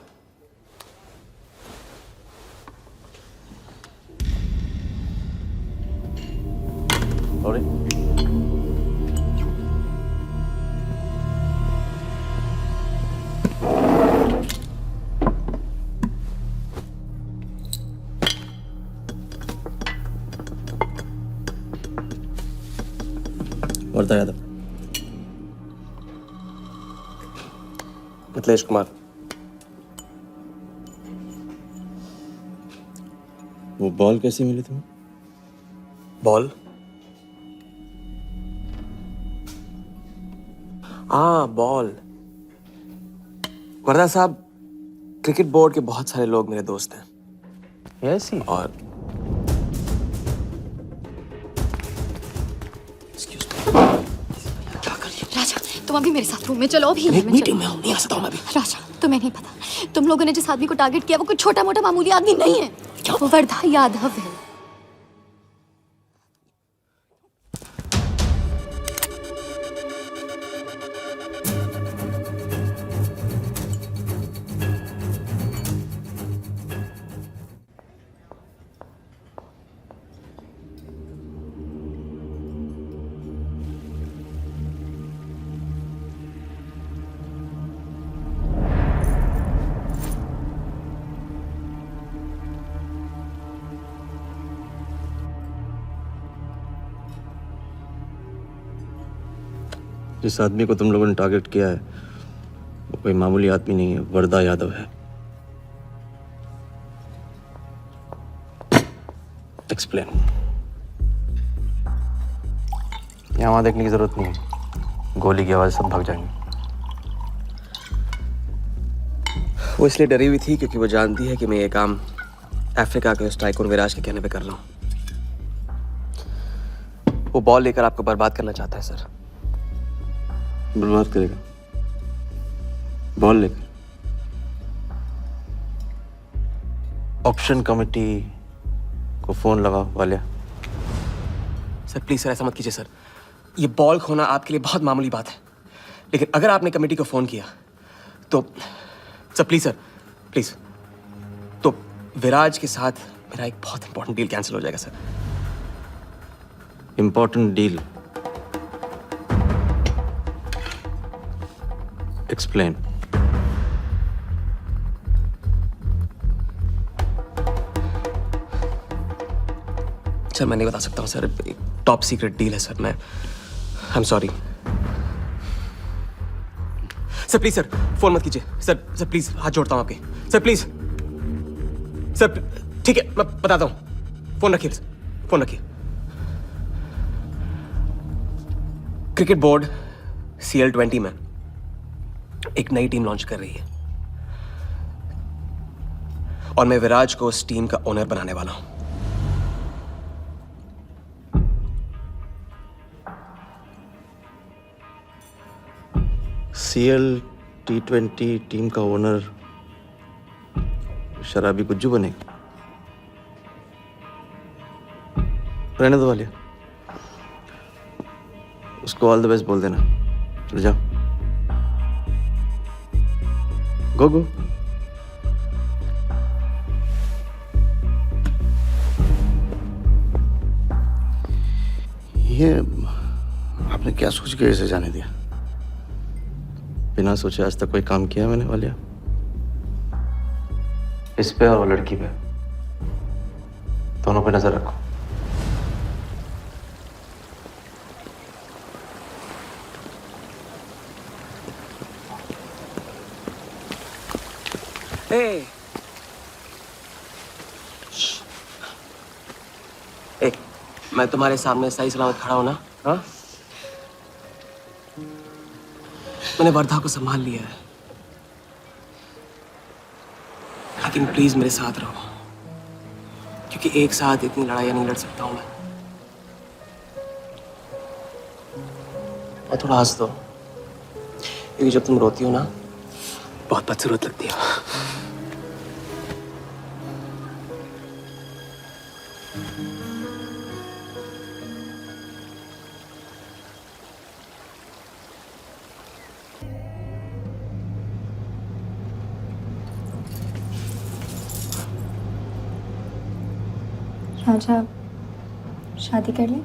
वर्धा यादव, मिथिलेश कुमार। वो बॉल कैसे मिली तुम्हें? बॉल? हाँ बॉल। वर्धा साहब, क्रिकेट बोर्ड के बहुत सारे लोग मेरे दोस्त हैं। Yes he. और राजा, तुम अभी मेरे साथ रूम में चलो। अभी मीटिंग में हूँ, नहीं आ सकता हूँ मैं अभी। राजा, तुम्हें नहीं पता, तुम लोगों ने जिस आदमी को टारगेट किया वो कोई छोटा मोटा मामूली आदमी नहीं है। वो वर्धा यादव है। जिस आदमी को तुम लोगों ने टारगेट किया है वो कोई मामूली आदमी नहीं है, वर्धा यादव है। एक्सप्लेन। यहाँ वहाँ देखने की जरूरत नहीं है, गोली की आवाज सब भाग जाएंगे। वो इसलिए डरी हुई थी क्योंकि वो जानती है कि मैं ये काम अफ्रीका के उस टाइकून विराज के कहने पे कर रहा हूँ। वो बॉल लेकर आपको बर्बाद करना चाहता है सर। बर्बाद करेगा? बॉल लेकर? ऑक्शन कमेटी को फोन लगाओ वालिया। सर प्लीज सर, ऐसा मत कीजिए सर। ये बॉल खोना आपके लिए बहुत मामूली बात है, लेकिन अगर आपने कमेटी को फोन किया तो सर प्लीज सर, प्लीज, तो विराज के साथ मेरा एक बहुत इंपॉर्टेंट डील कैंसिल हो जाएगा sir. Important deal? Explain. Sir मैं नहीं बता सकता हूँ सर, एक टॉप सीक्रेट डील है सर, मैं I am sorry sir. Please sir phone मत कीजिए सर, सर प्लीज हाथ जोड़ता हूँ आपके सर, प्लीज सर। ठीक है मैं बताता हूँ, फोन रखिए फोन रखिए। क्रिकेट बोर्ड CL20 में एक नई टीम लॉन्च कर रही है और मैं विराज को उस टीम का ओनर बनाने वाला हूं। CL T20 टीम का ओनर शराबी गुज्जू बनेगा? रहने दो वालिया, उसको ऑल द बेस्ट बोल देना। चल जाओ, गो गो। ये आपने क्या सोच के इसे जाने दिया? बिना सोचे आज तक कोई काम किया मैंने वालिया? इस पे और वो लड़की पे, दोनों पे नजर रखो। मैं तुम्हारे सामने सही सलामत खड़ा हूं ना? हाँ, मैंने वर्धा को संभाल लिया है, लेकिन प्लीज मेरे साथ रहो, क्योंकि एक साथ इतनी लड़ाइयां नहीं लड़ सकता हूं मैं। और थोड़ा हंस दो, क्योंकि जब तुम रोती हो ना बहुत बदसूरत लगती हो। राजा शादी कर ले?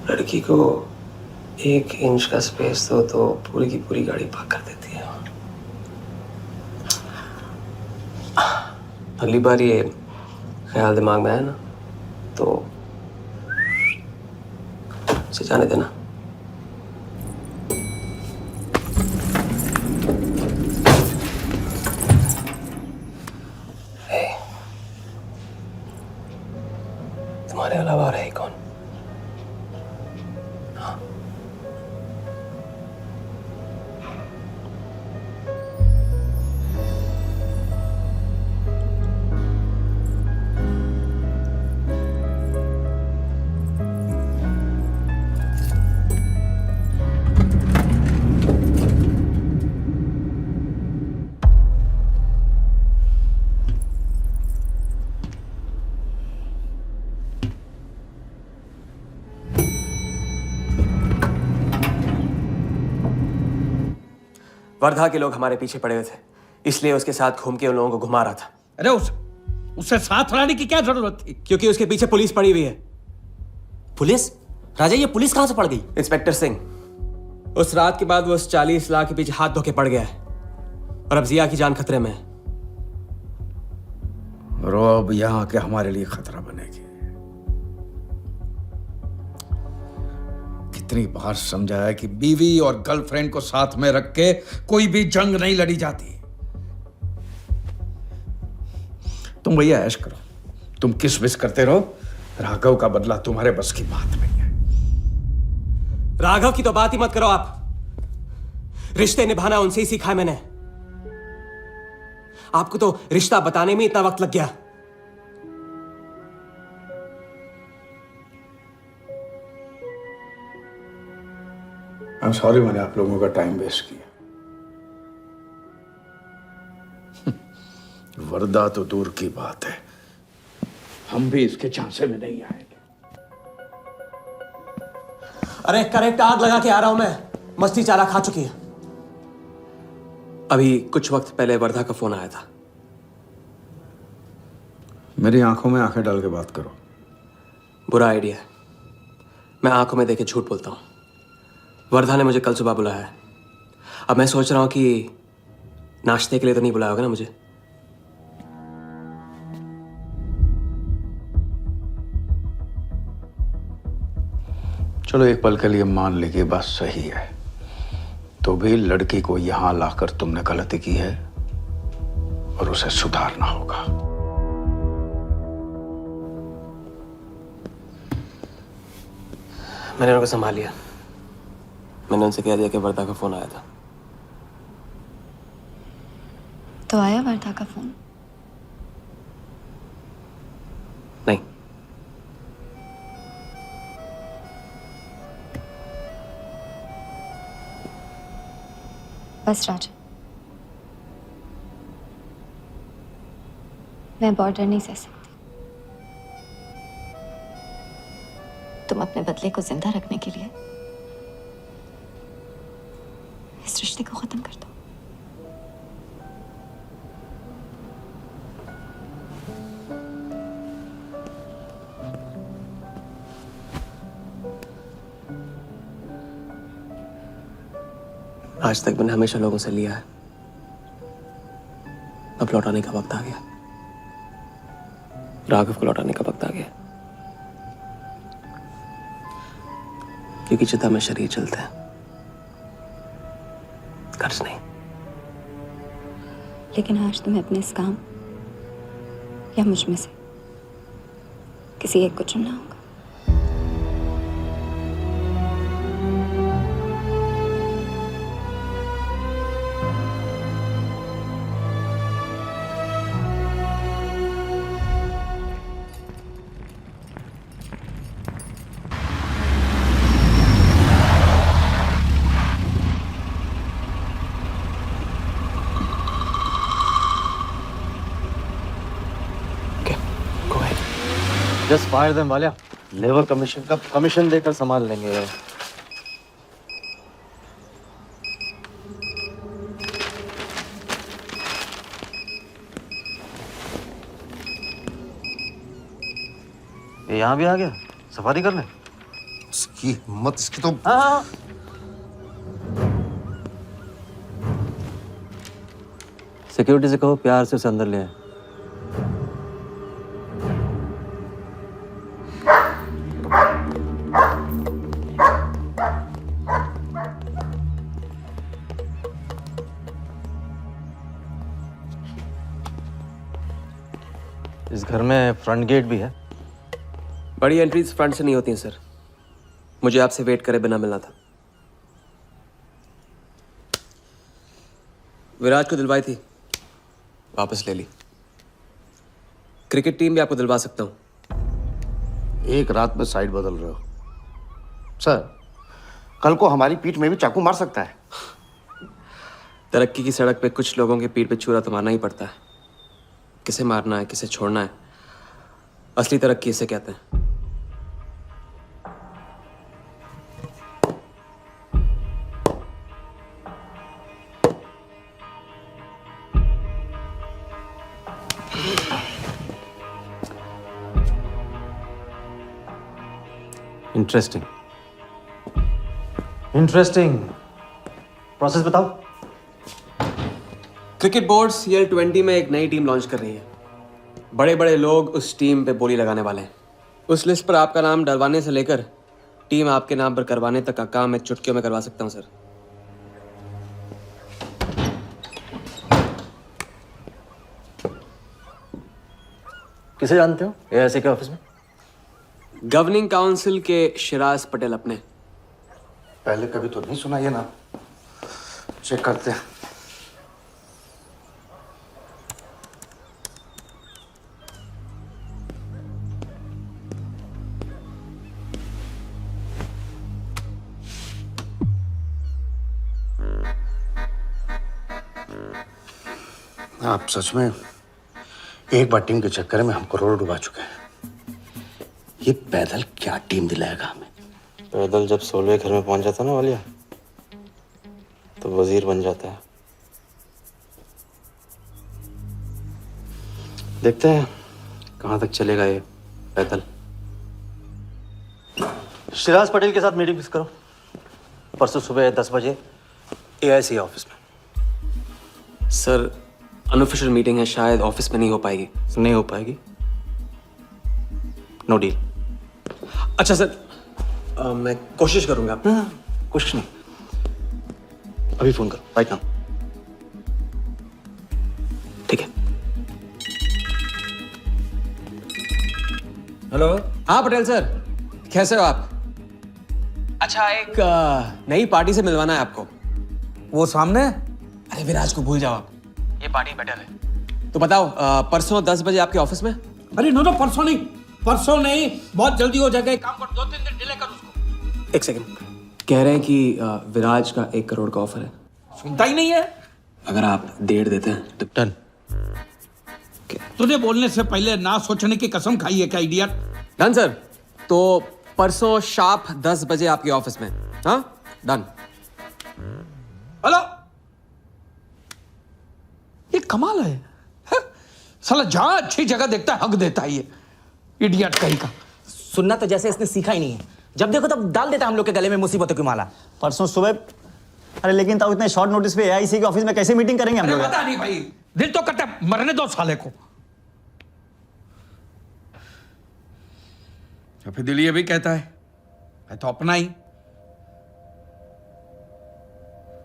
लड़की को 1 इंच का स्पेस दो तो पूरी की पूरी गाड़ी पार्क कर देती है। अगली बार ये ख्याल दिमाग में आया ना तो उसे जाने देना। तुम्हारे अलावा और है कौन? वर्धा के लोग हमारे पीछे पड़े हुए थे, इसलिए उसके साथ घूम के उन लोगों को घुमा रहा था। अरे उससे साथ लाने की क्या जरूरत थी? क्योंकि उसके पीछे पुलिस पड़ी हुई है। पुलिस? राजा ये पुलिस कहां से पड़ गई? इंस्पेक्टर सिंह, उस रात के बाद वो उस 40 लाख के पीछे हाथ धो के पड़ गया है और अब जिया की जान खतरे में है। और वो अब यहां के हमारे लिए खतरा बनेगी। कितनी बार समझाया कि बीवी और गर्लफ्रेंड को साथ में रख के कोई भी जंग नहीं लड़ी जाती। तुम भैया ऐश करो, तुम किस विस करते रहो, राघव का बदला तुम्हारे बस की बात नहीं है। राघव की तो बात ही मत करो आप, रिश्ते निभाना उनसे ही सीखा है मैंने। आपको तो रिश्ता बताने में इतना वक्त लग गया। I'm sorry मैंने आप लोगों का टाइम वेस्ट किया। वर्दा तो दूर की बात है, हम भी इसके झांसे में नहीं आएंगे। अरे करेक्ट आग लगा के आ रहा हूं मैं, मस्ती चारा खा चुकी है। अभी कुछ वक्त पहले वर्धा का फोन आया था। मेरी आंखों में आंखें डाल के बात करो। बुरा आइडिया है, मैं आंखों में देखे झूठ बोलता हूं। वर्धा ने मुझे कल सुबह बुलाया है। अब मैं सोच रहा हूं कि नाश्ते के लिए तो नहीं बुलाया होगा ना मुझे? चलो एक पल के लिए मान ली कि बात सही है, तो भी लड़की को यहां लाकर तुमने गलती की है और उसे सुधारना होगा। मैंने उनको संभाल लिया। मैंने उनसे कह दिया कि वर्धा का फोन आया था। तो आया वर्धा का फोन? नहीं। बस राजा, मैं बॉर्डर नहीं सह सकती। तुम अपने बदले को जिंदा रखने के लिए इस रिश्ते को खत्म कर दो। आज तक मैंने हमेशा लोगों से लिया है, अब लौटाने का वक्त आ गया। राघव को लौटाने का वक्त आ गया, क्योंकि चिता में शरीर चलते हैं, कर्ज नहीं। लेकिन आज तुम्हें अपने इस काम या मुझ में से किसी एक को चुनना होगा। Just fire them Walia. Labour commission का कमीशन देकर संभाल लेंगे। ये यहाँ भी आ गया, सफारी कर ले। इसकी हिम्मत, इसकी तो। हाँ। सिक्योरिटी से कहो प्यार से उसे अंदर ले आए। इस घर में फ्रंट गेट भी है। बड़ी एंट्रीज फ्रंट से नहीं होती हैं सर। मुझे आपसे वेट करे बिना मिलना था। विराज को दिलवाई थी, वापस ले ली। क्रिकेट टीम भी आपको दिलवा सकता हूं। एक रात में साइड बदल रहे हो सर। कल को हमारी पीठ में भी चाकू मार सकता है। तरक्की की सड़क पे कुछ लोगों के पीठ पे छुरा तो मारना ही पड़ता है। किसे मारना है, किसे छोड़ना है, असली तरक्की इसे कहते हैं। Interesting interesting. प्रोसेस बताओ। क्रिकेट बोर्ड CL20 में एक नई टीम लॉन्च कर रही है। बड़े बड़े लोग उस टीम पे बोली लगाने वाले हैं। उस लिस्ट पर आपका नाम डलवाने से लेकर टीम आपके नाम पर करवाने तक का काम मैं चुटकियों में करवा सकता हूं सर। किसे जानते हो AIC के ऑफिस में? गवर्निंग काउंसिल के शिराज पटेल अपने। पहले कभी तो नहीं सुना ये नाम। चेक करते हैं। आप सच में एक बार टीम के चक्कर में हम करोड़ डुबा चुके हैं। ये पैदल क्या टीम दिलाएगा हमें? पैदल जब 16वें घर में पहुंच जाता ना वालिया, तो वजीर बन जाता है। देखते हैं कहां तक चलेगा ये पैदल। शिराज पटेल के साथ मीटिंग फिक्स करो परसों सुबह 10 बजे AIC ऑफिस में। सर अनऑफिशियल मीटिंग है, शायद ऑफिस में नहीं हो पाएगी। नहीं हो पाएगी, नो डील। अच्छा सर, मैं कोशिश करूंगा। कुछ नहीं, अभी फोन करो राइट नाउ। ठीक है। हेलो। हाँ पटेल सर, कैसे हो आप? अच्छा, एक नई पार्टी से मिलवाना है आपको। वो सामने? अरे विराज को भूल जाओ आप, ये पार्टी बेटर है। तो बताओ, परसों 10 बजे आपके ऑफिस में? अरे नो परसों नहीं, बहुत जल्दी हो जाएगा। एक काम कर, 2-3 दिन डिले कर उसको। एक सेकंड, कह रहे हैं कि विराज का 1 करोड़ का ऑफर है। सुनता ही नहीं है। अगर आप 1.5 देते हैं तो डन। तुझे बोलने से पहले ना सोचने की कसम खाई है क्या इडियट? Done sir. तो परसों शार्प 10 बजे आपके ऑफिस में। हाँ डन। हेलो, ये कमाल है। साला जहां अच्छी जगह देखता है हक देता है ये इडियट कहीं का। सुनना तो जैसे इसने सीखा ही नहीं है, जब देखो तब डाल देता है हम लोग के गले में मुसीबतों की माला। परसों सुबह। अरे लेकिन तब इतने शॉर्ट नोटिस पे एआईसी के ऑफिस में कैसे मीटिंग करेंगे हम लोग? पता नहीं भाई, दिल तो करता है मरने दो साले को। तो फिर दिल ये भी कहता है मैं तो अपना ही,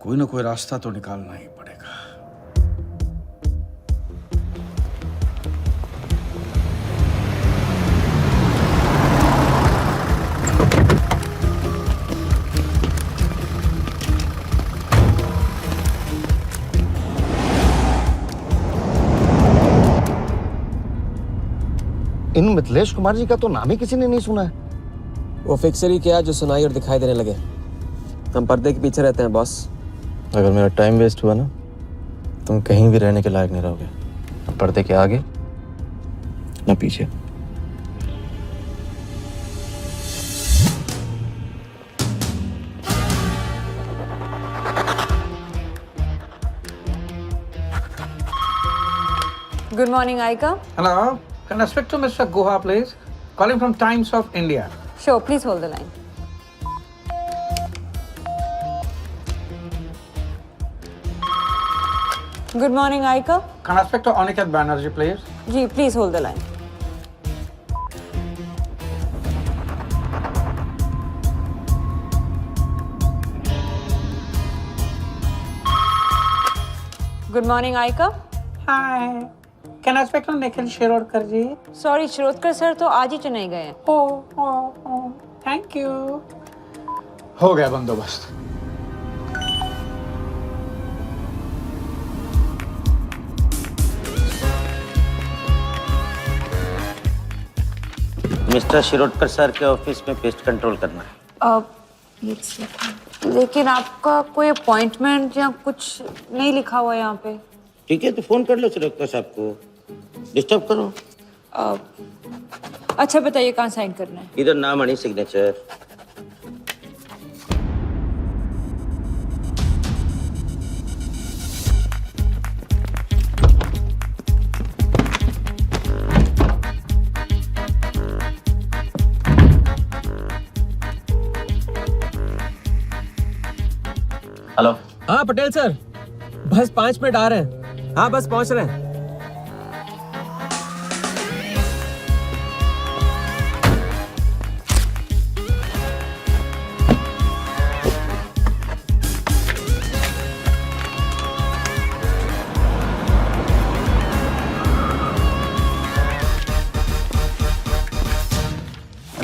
कोई ना कोई रास्ता तो निकालना ही पड़ेगा। इन मिथिलेश कुमार जी का तो नाम ही किसी ने नहीं सुना है। वो फिक्सर ही क्या जो सुनाई और दिखाई देने लगे। हम पर्दे के पीछे रहते हैं बॉस। अगर मेरा टाइम वेस्ट हुआ ना, तुम कहीं भी रहने के लायक नहीं रहोगे, ना पर्दे के आगे ना पीछे। Good morning, Aika. Hello, can I speak to Mr. Guha, please? Calling from Times of India. Sure, please hold the line. Good morning, Aika. Can I speak to Aniket Banerjee, please? Ji, please hold the line. Good morning, Aika. Hi. Can I speak to Nikhil Shirodkar ji? Sorry, Shirodkar sir तो आज ही चेन्नई गए हैं। Oh, thank you. हो गया बंदोबस्त। मिस्टर शिरोडकर सर के ऑफिस में पेस्ट कंट्रोल करना है। लेकिन आपका कोई अपॉइंटमेंट या कुछ नहीं लिखा हुआ यहाँ पे। ठीक है, तो फोन कर लो शिरोडकर साहब को, डिस्टर्ब करो। अच्छा बताइए कहाँ साइन करना है? इधर नाम आणि सिग्नेचर। हेलो। हाँ पटेल सर, बस 5 मिनट आ रहे हैं। हाँ बस पहुंच रहे हैं।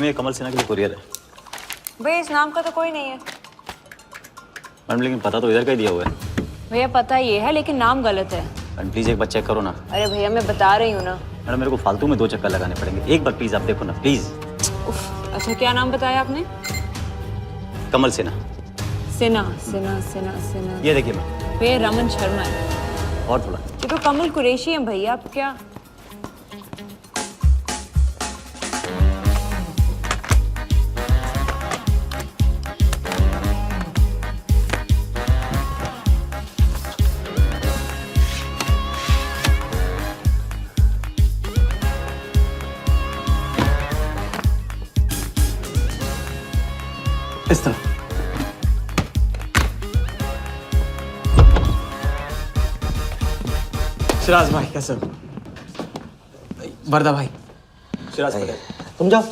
ये कमल सिन्हा के लिए कुरियर है। भैया इस नाम का तो कोई नहीं है। मैडम लेकिन पता तो इधर का ही दिया हुआ है। भैया पता ये है लेकिन नाम गलत है। मैडम प्लीज एक बार चेक करो ना। अरे भैया मैं बता रही हूँ ना। मैडम मेरे को फालतू में 2 चक्कर लगाने पड़ेंगे, एक बार प्लीज आप देखो ना प्लीज। अच्छा क्या नाम बताया आपने? कमल सिन्हा। सिन्हा सिन्हा सिन्हा सिन्हा। ये देखिए मैम। भैया रमन शर्मा है। और थोड़ा। ये तो कमल कुरैशी है भैया, आप क्या? इस तरह। सिराज भाई कैसे हो? वर्दा भाई। सिराज भाई। तुम जाओ।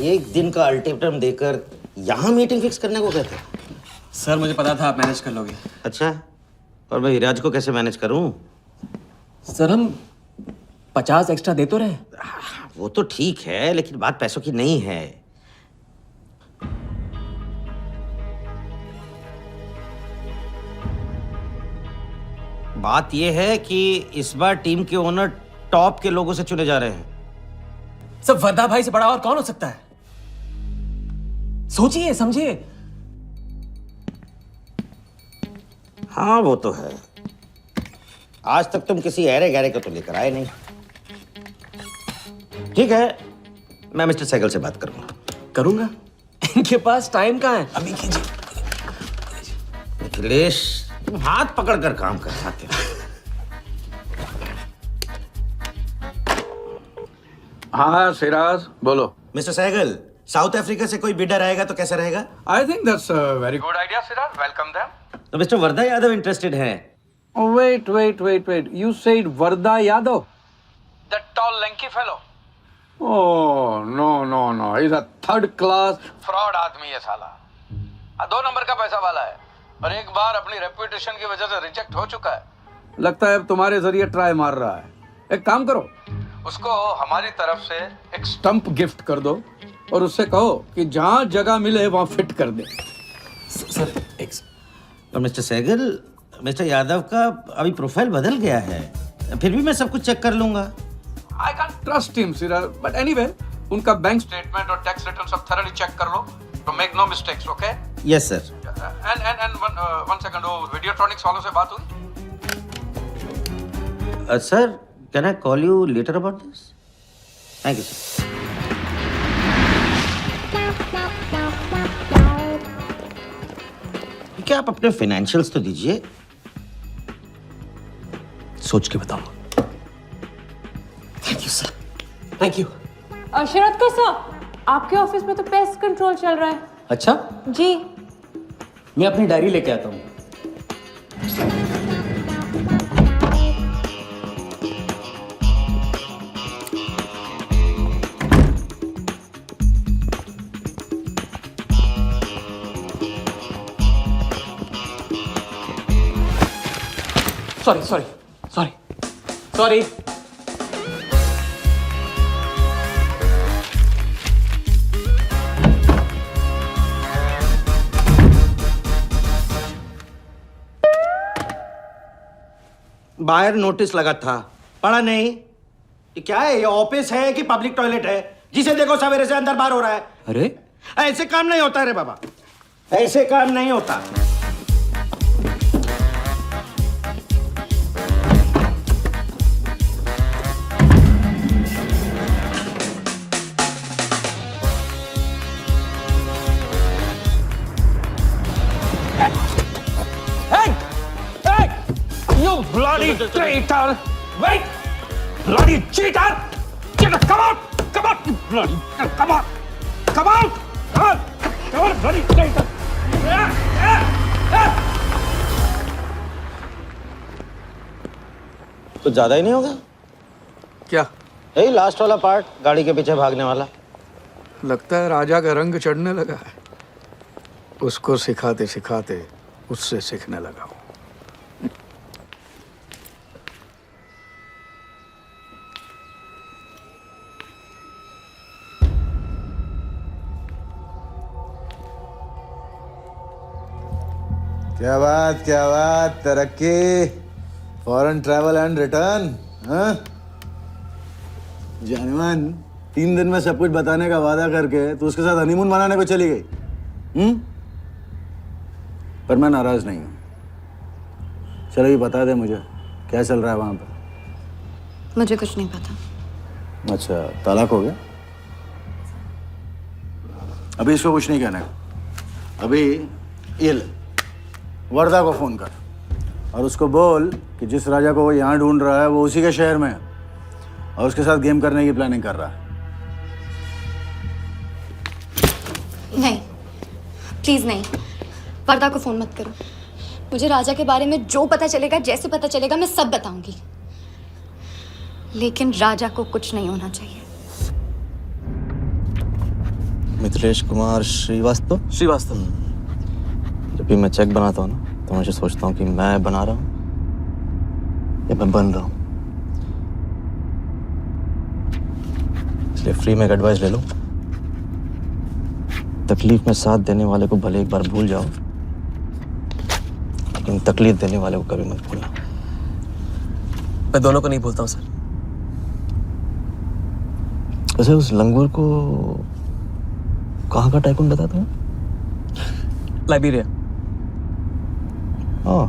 एक दिन का अल्टीमेटम देकर यहाँ मीटिंग फिक्स करने को कहते हैं? सर मुझे पता था आप मैनेज कर लोगे। अच्छा, और मैं हिराज को कैसे मैनेज करूं? सर हम 50 एक्स्ट्रा दे तो रहे। वो तो ठीक है, लेकिन बात पैसों की नहीं है। बात यह है कि इस बार टीम के ओनर टॉप के लोगों से चुने जा रहे हैं। सब वर्धा भाई से बड़ा और कौन हो सकता है? सोचिए समझिए। हाँ वो तो है। आज तक तुम किसी अहरे गहरे को तो लेकर आए नहीं। ठीक है, मैं मिस्टर सहगल से बात करूंगा। इनके पास टाइम कहाँ है? अभी कीजिए। अखिलेश, तुम हाथ पकड़कर काम कर सकते हो। हाँ सिराज, बोलो। मिस्टर सहगल, साउथ अफ्रीका से कोई बिडर आएगा तो कैसा रहेगा? I think that's a very good idea Siraj, welcome them. तो मिस्टर वर्धा यादव इंटरेस्टेड है? Wait. You said Varda Yadav? That tall, lanky fellow? Oh, no. He's a third class fraud आदमी है साला। 2 नंबर का पैसा वाला है और एक बार अपनी रेपुटेशन की वजह से रिजेक्ट हो चुका है। लगता है अब तुम्हारे जरिए ट्राई मार रहा है। एक काम करो, उसको हमारी तरफ से एक स्टंप गिफ्ट कर दो और उससे कहो कि जहाँ जगह मिले वहाँ फिट कर दे। सर एक पर मिस्टर सहगल, मिस्टर यादव का अभी प्रोफाइल बदल गया है, फिर भी मैं सब कुछ चेक कर लूंगा। I can't trust him, Sirar. But anyway, उनका बैंक स्टेटमेंट और टैक्स रिटर्न सब thoroughly चेक कर लो, तो make no mistakes, okay? Yes, sir. And one second, वो Videotronics वालों से बात हुई? Sir, can I call you later about this? Thank you, sir. क्या आप अपने फाइनेंशियल्स तो दीजिए। सोच के बताओ। Thank you sir, thank you. Sharad sir, आपके ऑफिस में तो पेस्ट कंट्रोल चल रहा है। अच्छा, जी। मैं अपनी डायरी लेके आता हूँ। सॉरी। बाहर नोटिस लगा था, पढ़ा नहीं? ये क्या है? ये ऑफिस है कि पब्लिक टॉयलेट है? जिसे देखो सवेरे से अंदर बाहर हो रहा है। अरे ऐसे काम नहीं होता रे बाबा, ऐसे काम नहीं होता। You bloody traitor! Wait! Bloody cheater! Cheater, come out! Come out! You bloody... Come out! Come out! Come on! Come on, bloody traitor! कुछ ज्यादा ही नहीं होगा क्या? यही लास्ट वाला पार्ट, गाड़ी के पीछे भागने वाला। लगता है राजा का रंग चढ़ने लगा है। उसको सिखाते सिखाते उससे सीखने लगा हूं। क्या बात, तरक्की, फॉरेन ट्रैवल एंड रिटर्न। हाँ जानवन, 3 दिन में सब कुछ बताने का वादा करके तू उसके साथ हनीमून मनाने को चली गई। पर मैं नाराज नहीं हूँ। चलो ये बता दे मुझे, क्या चल रहा है वहां पर? मुझे कुछ नहीं पता। अच्छा, तलाक हो गया? अभी इसको कुछ नहीं कहना है। अभी ये ले, वर्धा को फोन कर और उसको बोल कि जिस राजा को वो यहाँ ढूंढ रहा है वो उसी के शहर में है और उसके साथ गेम करने की प्लानिंग कर रहा है। नहीं, प्लीज नहीं, वर्धा को फोन मत करो। मुझे राजा के बारे में जो पता चलेगा, जैसे पता चलेगा, मैं सब बताऊंगी, लेकिन राजा को कुछ नहीं होना चाहिए। मिथिलेश कुमार श्रीवास्तव। श्रीवास्तव। जब भी मैं चेक बनाता हूँ ना तो मुझे सोचता हूँ कि मैं बना रहा हूँ या मैं बन रहा हूँ। इसलिए फ्री में एक एडवाइस ले लो, तकलीफ में साथ देने वाले को भले एक बार भूल जाओ, लेकिन तकलीफ देने वाले को कभी मत भूलना। मैं दोनों को नहीं भूलता हूँ सर। वैसे उस लंगूर को कहाँ का टाइकून बताया तुम्हें? लाइबेरिया। हाँ,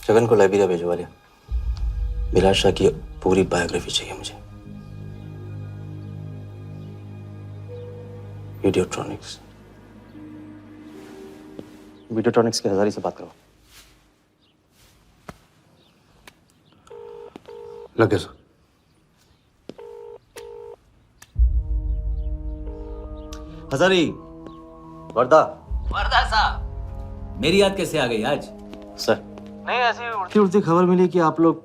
जगन को लाइबेरिया भिजवा लिया। बिलाल शाह की पूरी बायोग्राफी चाहिए मुझे। वीडियोट्रॉनिक्स के हजारी से बात करो। लगे सर। हजारी, वर्दा साहब, मेरी याद कैसे आ गई आज? सर, नहीं ऐसी उड़ती उड़ती खबर मिली कि आप लोग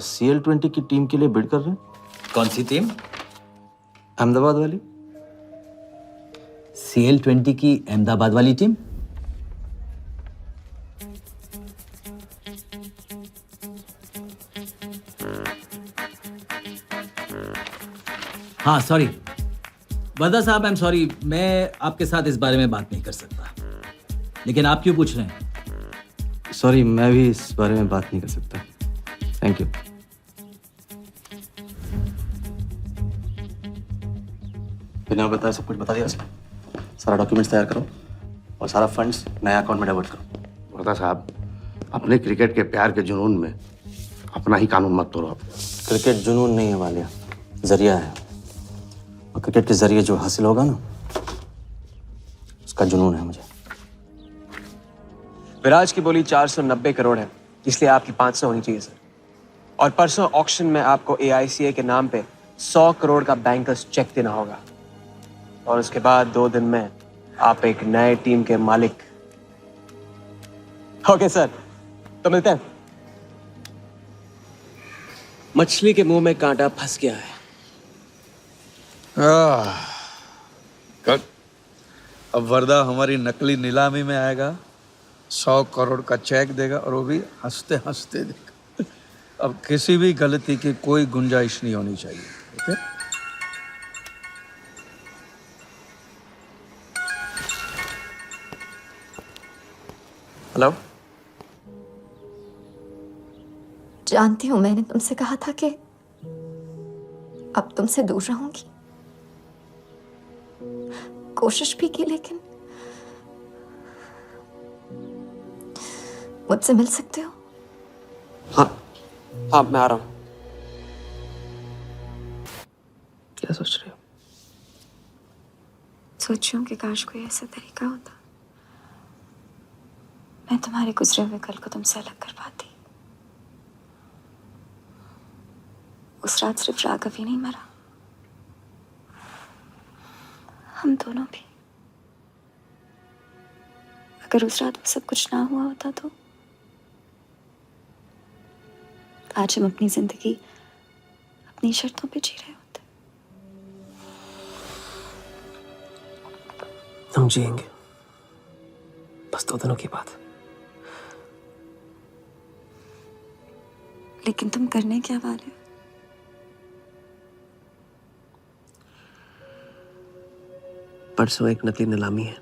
CL20 की टीम के लिए बिड कर रहे हैं। कौन सी टीम? अहमदाबाद वाली। CL20 की अहमदाबाद वाली टीम? हाँ सॉरी वर्दा साहब, आई एम सॉरी, मैं आपके साथ इस बारे में बात नहीं कर सकता। लेकिन आप क्यों पूछ रहे हैं? सॉरी, मैं भी इस बारे में बात नहीं कर सकता। Thank you. बिना बताए सब कुछ बता दिया सर। सारा डॉक्यूमेंट्स तैयार करो और सारा फंड्स नए अकाउंट में डाइवर्ट करो। वर्दा साहब, अपने क्रिकेट के प्यार के जुनून में अपना ही कानून मत तोड़ो। क्रिकेट जुनून नहीं है वालिया, जरिया है। और क्रिकेट के जरिए जो हासिल होगा ना, उसका जुनून है मुझे। विराज की बोली 490 करोड़ है, इसलिए आपकी 500 होनी चाहिए सर। और परसों ऑक्शन में आपको AICA के नाम पे 100 करोड़ का बैंकर्स चेक देना होगा। और उसके बाद 2 दिन में आप एक नए टीम के मालिक। ओके सर, तो मिलते हैं। मछली के मुंह में कांटा फंस गया है। अब वर्दा हमारी नकली नीलामी में आएगा, 100 करोड़ का चेक देगा और वो भी हंसते हंसते देगा। अब किसी भी गलती की कोई गुंजाइश नहीं होनी चाहिए। ठीक है? हेलो। जानती हूँ मैंने तुमसे कहा था कि अब तुमसे दूर रहूंगी। कोशिश भी की, लेकिन मुझसे मिल सकते हो? हाँ, मैं आ रहा हूँ। क्या सोच रहे हो? सोच रही हूँ कि काश कोई ऐसा तरीका होता, मैं तुम्हारे गुजरे हुए कल को तुमसे अलग कर पाती। उस रात सिर्फ राघव ही नहीं मरा, हम दोनों भी। अगर उस रात वो सब कुछ ना हुआ होता तो आज हम अपनी जिंदगी अपनी शर्तों पे जी रहे होते। हम जिएंगे, बस 2 दिनों की बात। लेकिन तुम करने क्या वाले हो? परसों एक नकली नीलामी है,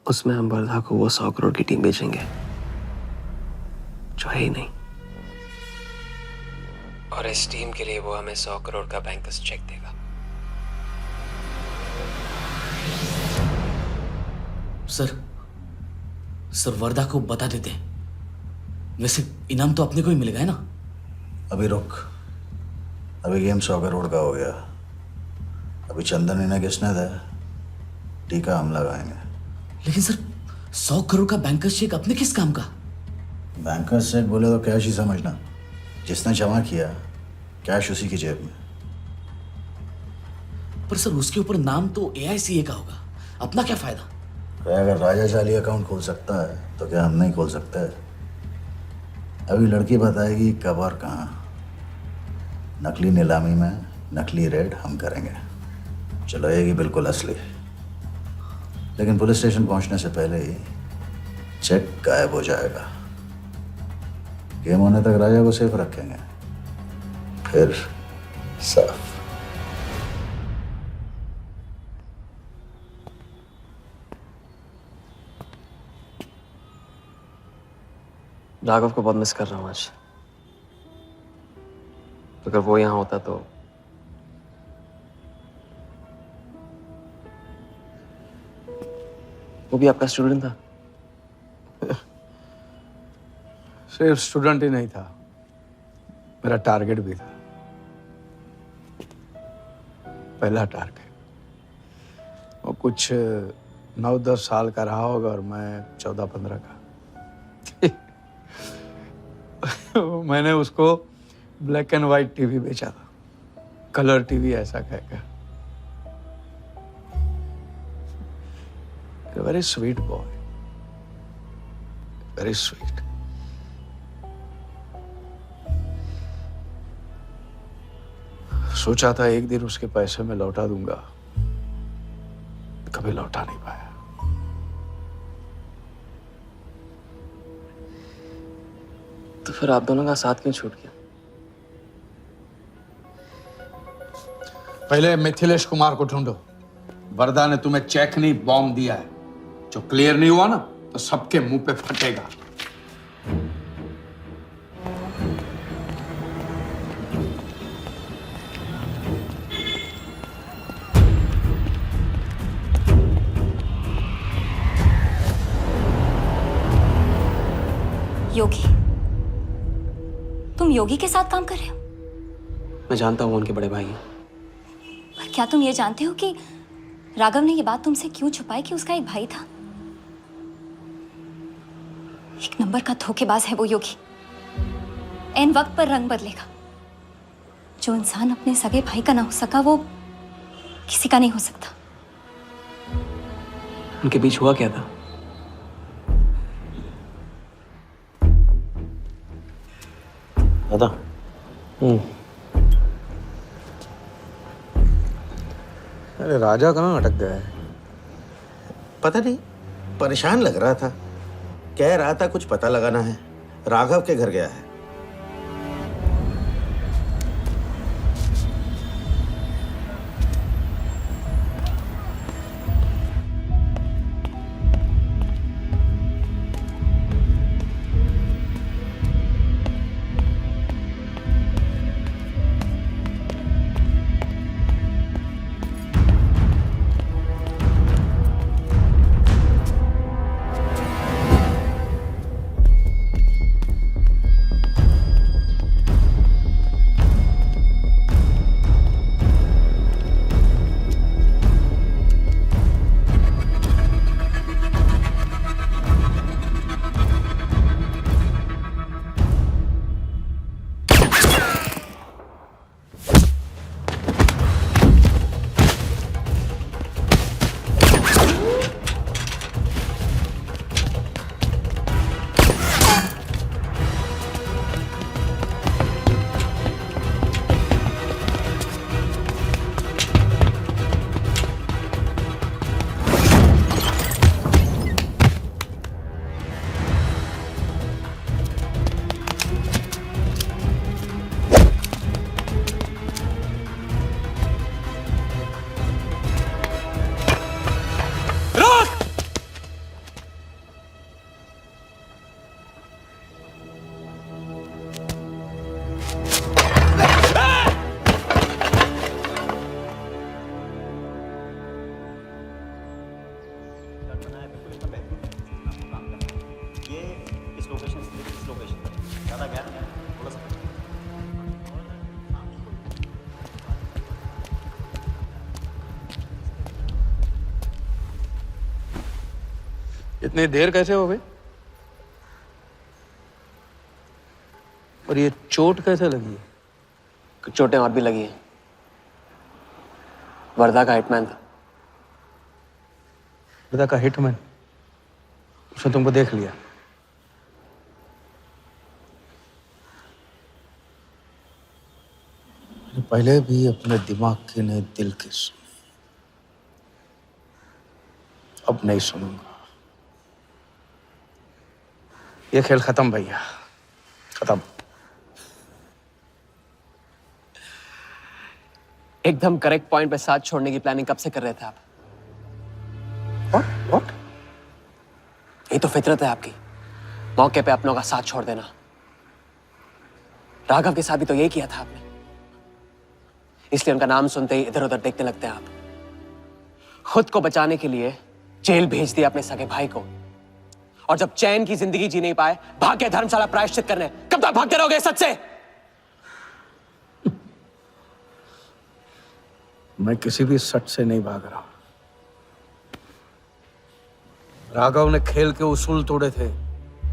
उसमें हम वर्धा को वो 100 करोड़ की टीम बेचेंगे जो है ही नहीं। और इस टीम के लिए वो हमें 100 करोड़ का बैंकर्स चेक देगा। सर वर्धा को बता देते हैं। वैसे इनाम तो अपने को ही मिलेगा है ना? अभी रुक, अभी गेम 100 करोड़ का हो गया। अभी चंदन इन्हें किसने था, टीका हम लगाएंगे। लेकिन सर 100 करोड़ का बैंकर्स चेक अपने किस काम का? बैंकर्स चेक बोले तो कैश ही समझना। जिसने जमा किया कैश उसी की जेब में। पर सर उसके ऊपर नाम तो AICA का होगा, अपना क्या फायदा? अगर राजा चाली अकाउंट खोल सकता है तो क्या हम नहीं खोल सकते? अभी लड़की बताएगी कब और कहाँ। नकली नीलामी में नकली रेड हम करेंगे, चलाएगी बिल्कुल असली। लेकिन पुलिस स्टेशन पहुंचने से पहले ही चेक गायब हो जाएगा। गेम होने तक राजा को सेफ रखेंगे, फिर साफ। राघव को बहुत मिस कर रहा हूँ आज। अगर वो यहाँ होता तो वो भी आपका स्टूडेंट था। सिर्फ स्टूडेंट ही नहीं था, मेरा टारगेट भी था। पहला टारगेट। वो कुछ 9-10 साल का रहा होगा और मैं 14-15 का। मैंने उसको ब्लैक एंड व्हाइट टीवी बेचा था, कलर टीवी ऐसा कहकर। Very sweet boy, very sweet. सोचा था एक दिन उसके पैसे में लौटा दूंगा, कभी लौटा नहीं पाया। तो फिर आप दोनों का साथ क्यों छूट गया? पहले मिथिलेश कुमार को ढूंढो। वर्दा ने तुम्हें चेक नहीं बॉम्ब दिया है। जो क्लियर नहीं हुआ ना तो सबके मुंह पे फटेगा। योगी, तुम योगी के साथ काम कर रहे हो? मैं जानता हूँ उनके बड़े भाई हैं। पर क्या तुम ये जानते हो कि राघव ने ये बात तुमसे क्यों छुपाई कि उसका एक भाई था? एक नंबर का धोखेबाज है वो योगी। एन वक्त पर रंग बदलेगा। जो इंसान अपने सगे भाई का ना हो सका वो किसी का नहीं हो सकता। उनके बीच हुआ क्या था? दादा। अरे राजा कहाँ अटक गया है? पता नहीं, परेशान लग रहा था। कह रहा था कुछ पता लगाना है। राघव के घर गया है। इतनी देर कैसे हो गई? और ये चोट कैसे लगी है? कुछ चोटें और भी लगी हैं। वर्दा का हिटमैन था। वर्दा का हिटमैन? उसने तुमको देख लिया? पहले भी अपने दिमाग की नहीं दिल की सुनी, अब नहीं सुनूंगा। ये खेल खत्म भैया, खत्म। एकदम करेक्ट पॉइंट पे साथ छोड़ने की प्लानिंग कब से कर रहे थे आप? What? ये तो फितरत है आपकी, मौके पे अपनों का साथ छोड़ देना। राघव के साथ भी तो यही किया था आपने, इसलिए उनका नाम सुनते ही इधर उधर देखने लगते हैं आप। खुद को बचाने के लिए जेल भेज दिया अपने सगे भाई को, और जब चैन की जिंदगी जी नहीं पाए भाग के धर्मशाला प्रायश्चित करने। कब तक भागते रहोगे सच से? मैं किसी भी सच से नहीं भाग रहा। राघव ने खेल के उसूल तोड़े थे,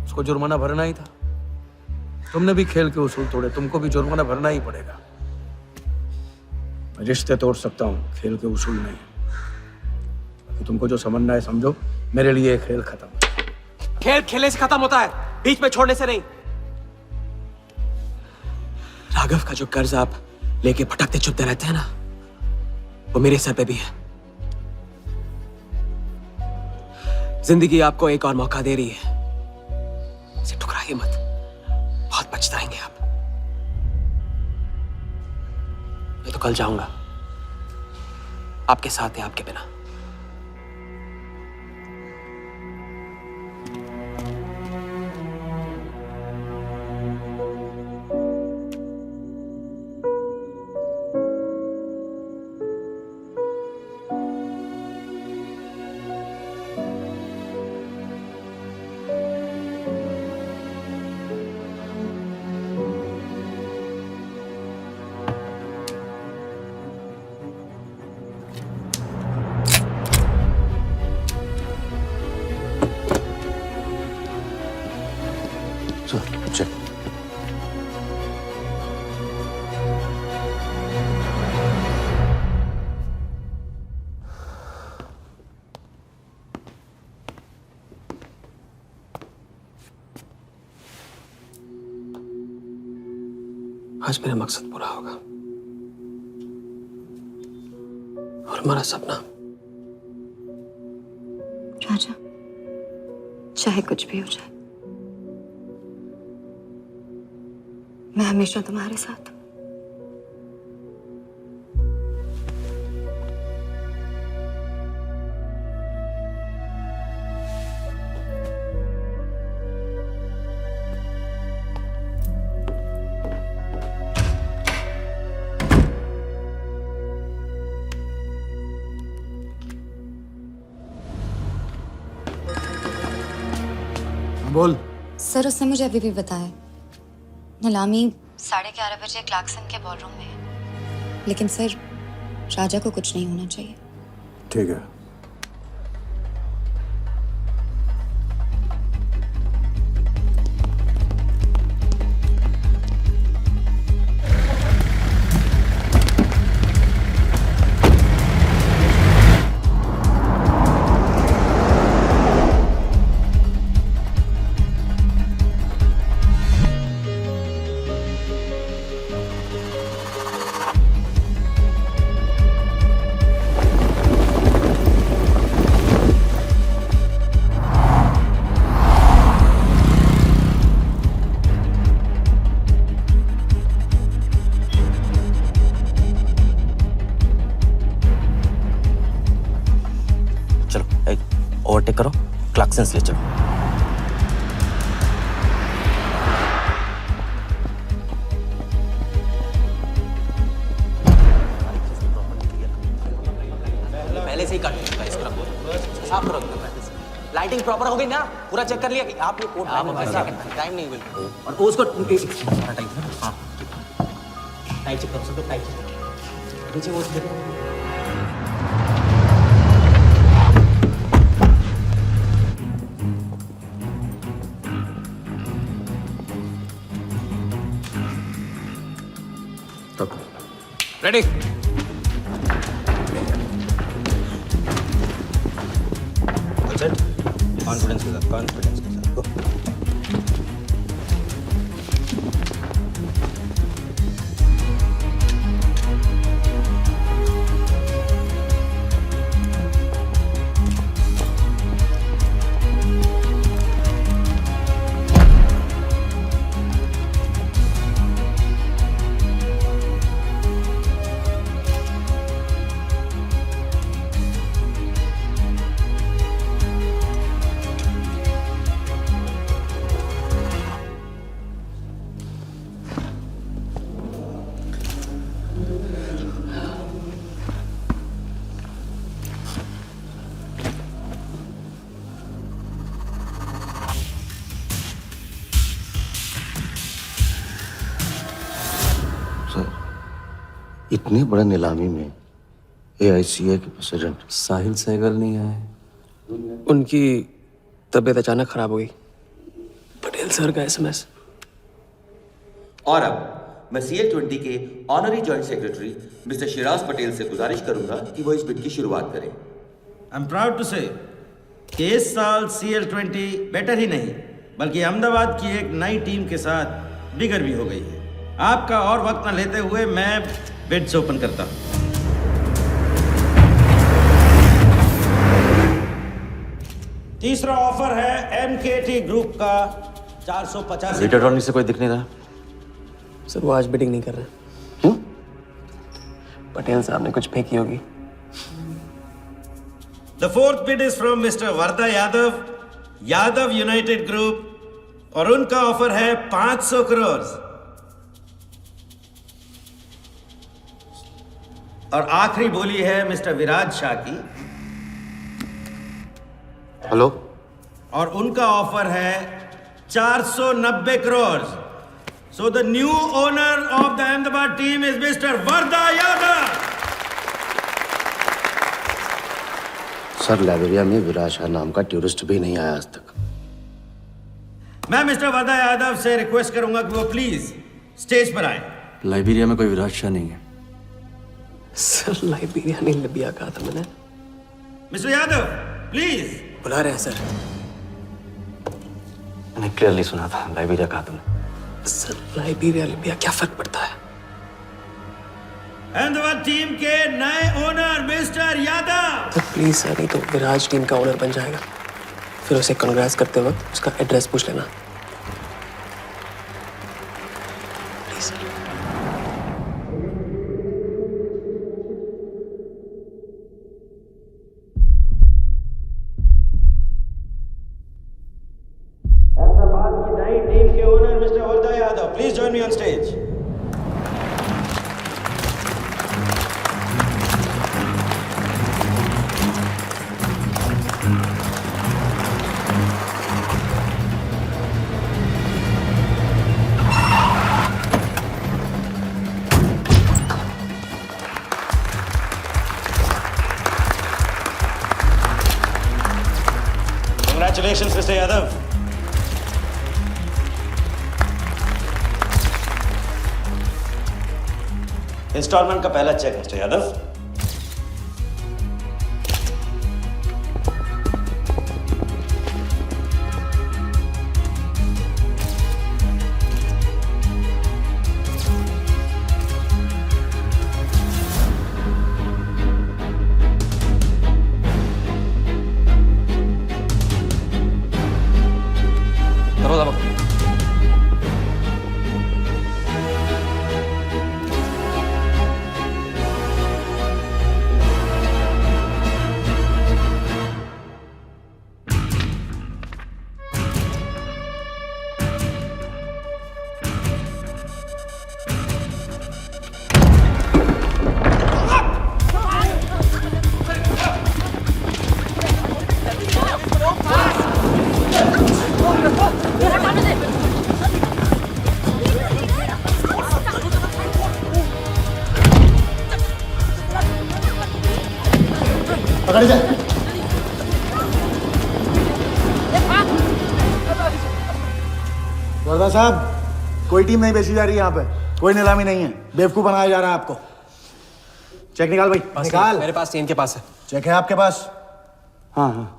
उसको जुर्माना भरना ही था। तुमने भी खेल के उसूल तोड़े, तुमको भी जुर्माना भरना ही पड़ेगा। मैं रिश्ते तोड़ सकता हूं, खेल के उसूल नहीं। बाकी तुमको जो समझना है समझो, मेरे लिए खेल खत्म। खेल खेलने से खत्म होता है, बीच में छोड़ने से नहीं। राघव का जो कर्ज आप लेके भटकते चुपते रहते हैं ना, वो मेरे सर पे भी है। जिंदगी आपको एक और मौका दे रही है, इसे ठुकराइए मत, बहुत पछताएंगे आप। मैं तो कल जाऊंगा, आपके साथ है, आपके बिना। चल। आज मेरा मकसद पूरा होगा, और हमारा सपना। राजा, चाहे कुछ भी हो जाए, मैं हमेशा तुम्हारे साथ हूं। बोल। सर, उसने मुझे अभी भी बताया नीलामी 11:30 बजे क्लार्कसन के बॉलरूम में है। लेकिन सर, राजा को कुछ नहीं होना चाहिए। ठीक है। ओवरटेक करो, क्लार्कसन ले चलो। पहले से ही काट चुका है इसका, साफ करो। लाइटिंग प्रॉपर हो गई ना, पूरा चेक कर लिया कि आप ये कोड टाइम नहीं बिल्कुल। और उसको टाइट, हाँ टाइट चेक करो, सब टाइट चेक करो। नीचे वो देखो, रेडी। कॉन्फिडेंस के साथ, कॉन्फिडेंस के साथ। सर, इतने बड़े नीलामी में AICA के प्रेसिडेंट साहिल सहगल नहीं आए। उनकी तबीयत अचानक खराब हो गई। पटेल सर का SMS। और अब मैं CL20 के honorary joint secretary mister Shiraz Patel से गुजारिश करूंगा कि वो इस बिड की शुरुआत करें। आई एम प्राउड टू से कि इस साल CL20 बेटर ही नहीं बल्कि अहमदाबाद की एक नई टीम के साथ बिगर भी हो गई है। आपका और वक्त न लेते हुए मैं बिड्स ओपन करता हूं। तीसरा ऑफर है MKT ग्रुप का 450। रीटा टॉर्नी से कोई दिख नहीं रहा। सर वो आज बिडिंग नहीं कर रहे। पटेल साहब ने कुछ फेंकी होगी। The fourth bid is from Mr. Varda Yadav, Yadav United Group, और उनका ऑफर है 500 करोड़। और आखिरी बोली है मिस्टर विराज शाह की। हेलो। और उनका ऑफर है 490 crore. So the new owner of the Ahmedabad team is Mr. Varda Yadav. Sir, Liberia में विराज शाह नाम का टूरिस्ट भी नहीं आया आज तक। मैं मिस्टर वर्दा यादव से रिक्वेस्ट करूंगा कि वो प्लीज स्टेज पर आए। लाइब्रेरिया में कोई विराज शाह नहीं है। सर लाइब्रेरिया नहीं लिबिया कहा था मैंने। Mister Yadav please. बुला रहे हैं सर। मैंने क्लियरली सुना था, लाइब्रेरिया कहा तुमने। सर लाइब्रेरिया लिबिया क्या फर्क पड़ता है? अहमदाबाद टीम के नए owner mister Yadav. Sir please sir, नहीं तो विराज टीम का ओनर बन जाएगा। फिर उसे कांग्रेस करते वक्त उसका एड्रेस पूछ लेना। Please sir. अहमदाबाद की नई टीम के owner mister Varda Yadav, please join me on stage. Congratulations, Mr. Yadav. Instalment का पहला चेक मिस्टर यादव। पकड़ जा। वर्दा साहब, कोई टीम नहीं बेची जा रही यहाँ पे, कोई नीलामी नहीं है, बेवकूफ बनाया जा रहा है आपको। चेक निकाल भाई, निकाल। मेरे पास इनके पास है। चेक है आपके पास? हाँ हाँ।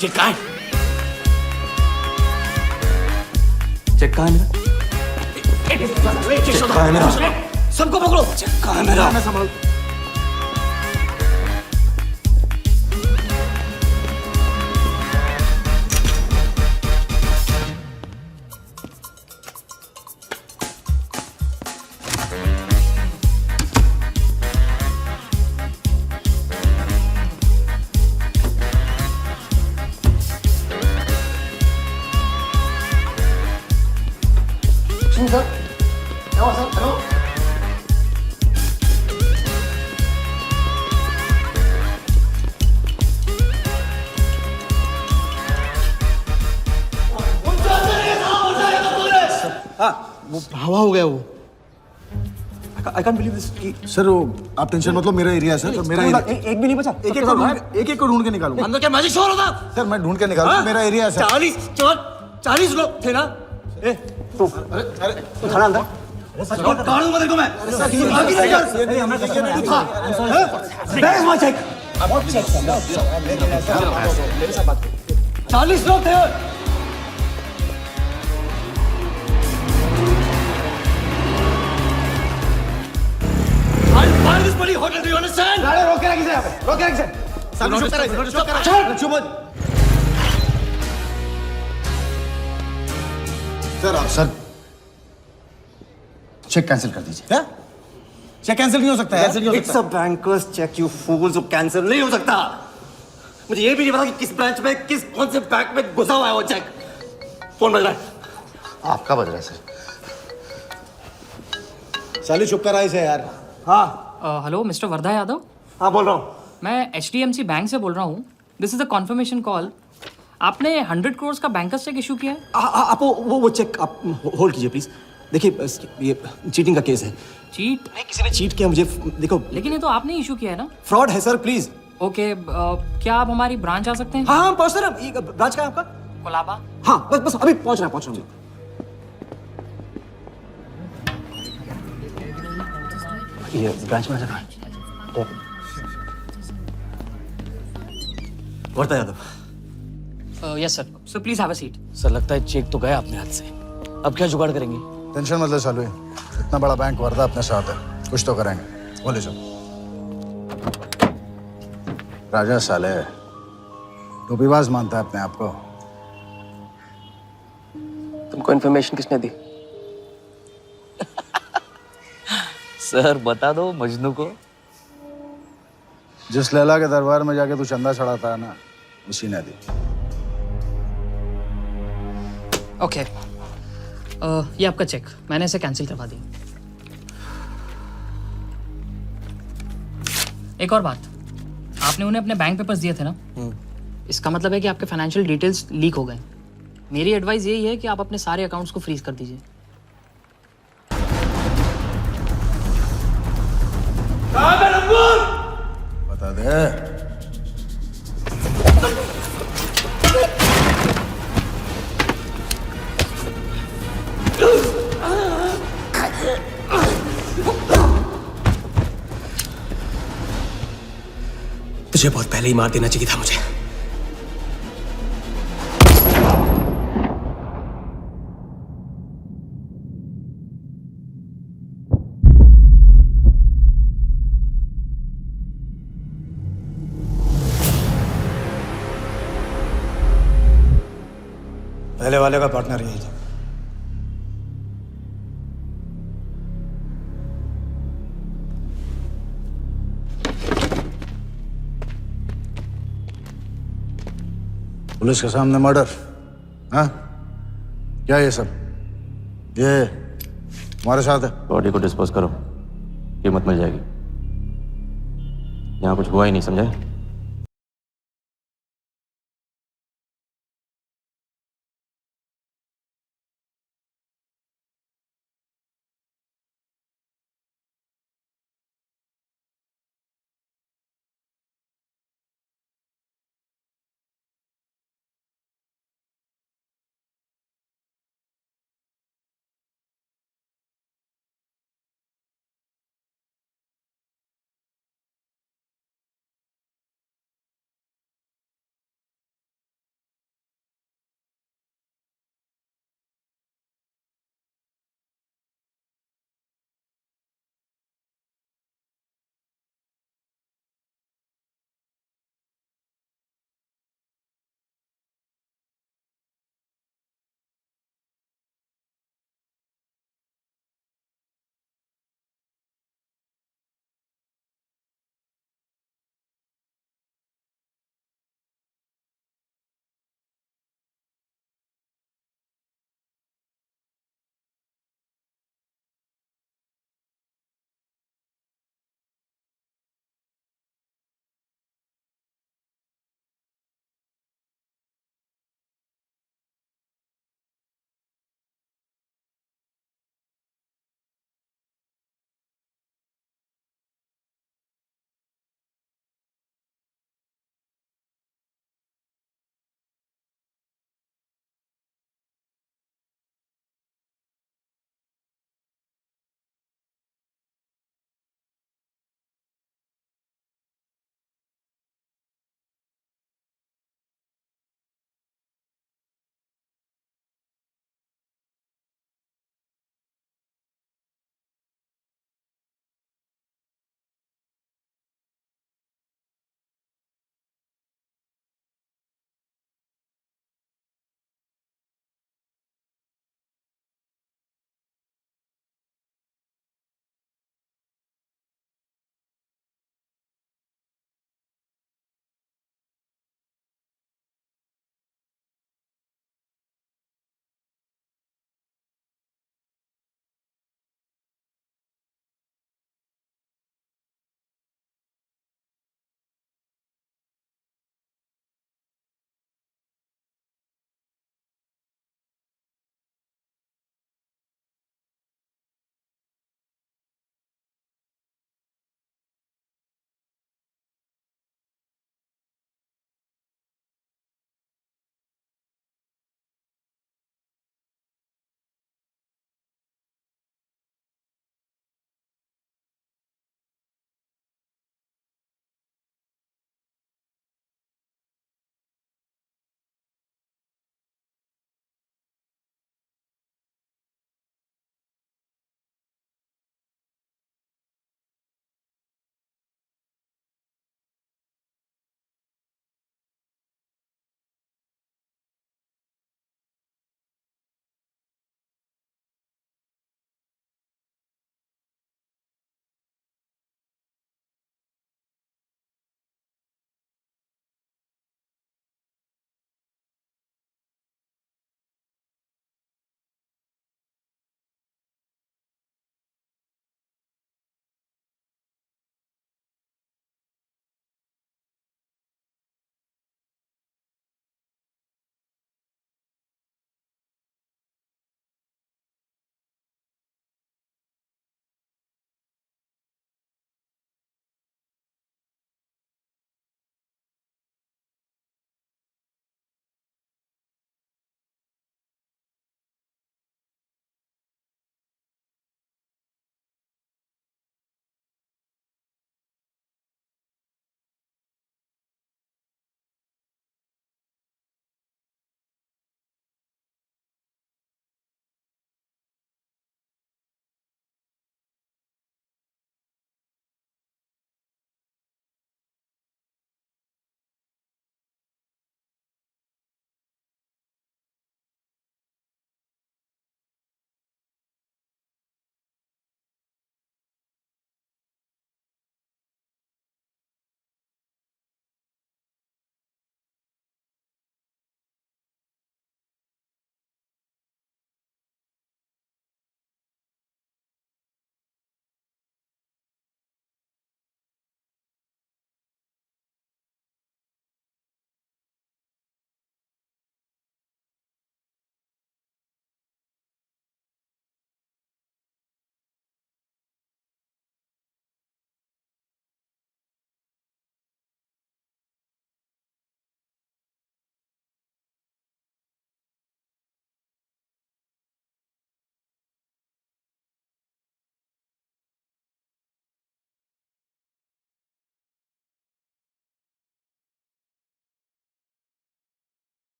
चेक कहाँ है? चेक कहाँ है मेरा? चेक कहाँ है मेरा? सबको पकड़ो। चेक कहाँ है मेरा? मैं संभाल। वो हवा हो गया वो। आई कांट बिलीव दिस कि सर वो आप टेंशन मत लो, मेरा एरिया है सर, मेरा एरिया। एक भी नहीं बचा। एक को ढूंढ के निकालूंगा। अंदर क्या मैजिक शोर होता? सर मैं ढूंढ के निकालूंगा, मेरा एरिया है सर। 40 लोग थे ना? तू खड़ा अंदर। काढूंगा तेरे को मैं। Where is my check? 40 लोग थे। I'll buy this bloody hotel, do you understand? गाड़ी रोक के रखी से यहाँ पे, रोक के रखी से। सामने चुप करा। चुप मत। सर चेक कैंसिल कर दीजिए। क्या? चेक कैंसिल नहीं हो सकता है? It's a banker's check, you fools, वो कैंसिल नहीं हो सकता। मुझे ये भी नहीं पता कि किस ब्रांच में, कौन से बैंक में घुसा हुआ है वो चेक। फोन बज रहा है। आपका बज रहा है सर। साली चुप करा इसे यार। हाँ। हेलो मिस्टर वर्धा यादव, हाँ बोल रहा हूँ। मैं HDMC बैंक से बोल रहा हूँ। This is a confirmation call. आपने 100 करोड़ का बैंकर्स चेक इशू किया है? आप वो चेक आप होल्ड कीजिए प्लीज। देखिए ये चीटिंग का केस है। चीट? नहीं, किसी ने चीट किया मुझे, देखो। लेकिन ये तो आपने इशू किया है ना? फ्रॉड है सर, प्लीज। ओके, क्या आप हमारी ब्रांच आ सकते हैं? हाँ पहुँच रहे हैं। ये ब्रांच का है आपका? कोलाबा। हाँ बस अभी पहुँच रहा हूँ। ये ब्रांच में जाना है। Wardha Yadav. Yes sir, so please have a seat. Sir लगता है चेक तो गया अपने हाथ से। अब क्या जुगाड़ करेंगे? टेंशन मत ले सालू, इतना बड़ा बैंक वर्धा अपने साथ है, कुछ तो करेंगे। बोले जो राजा साले टोपीबाज मानता है अपने आप को। तुमको इन्फॉर्मेशन किसने दी? सर बता दो मजनू को। जिस लैला के दरबार में जाके तू चंदा चढ़ाता है ना, उसी ने दी। ओके, ये आपका चेक, मैंने इसे कैंसिल करवा दिया। एक और बात, आपने उन्हें अपने बैंक पेपर्स दिए थे ना? इसका मतलब है कि आपके फाइनेंशियल डिटेल्स लीक हो गए। मेरी एडवाइस यही है कि आप अपने सारे अकाउंट्स को फ्रीज कर दीजिए। बता दे। तुझे बहुत पहले ही मार देना चाहिए था मुझे। पहले वाले का पार्टनर यही था। पुलिस के सामने मर्डर, हाँ? क्या ये सब? ये हमारे साथ है। बॉडी को डिस्पोज करो, कीमत मिल जाएगी। यहाँ कुछ हुआ ही नहीं, समझे?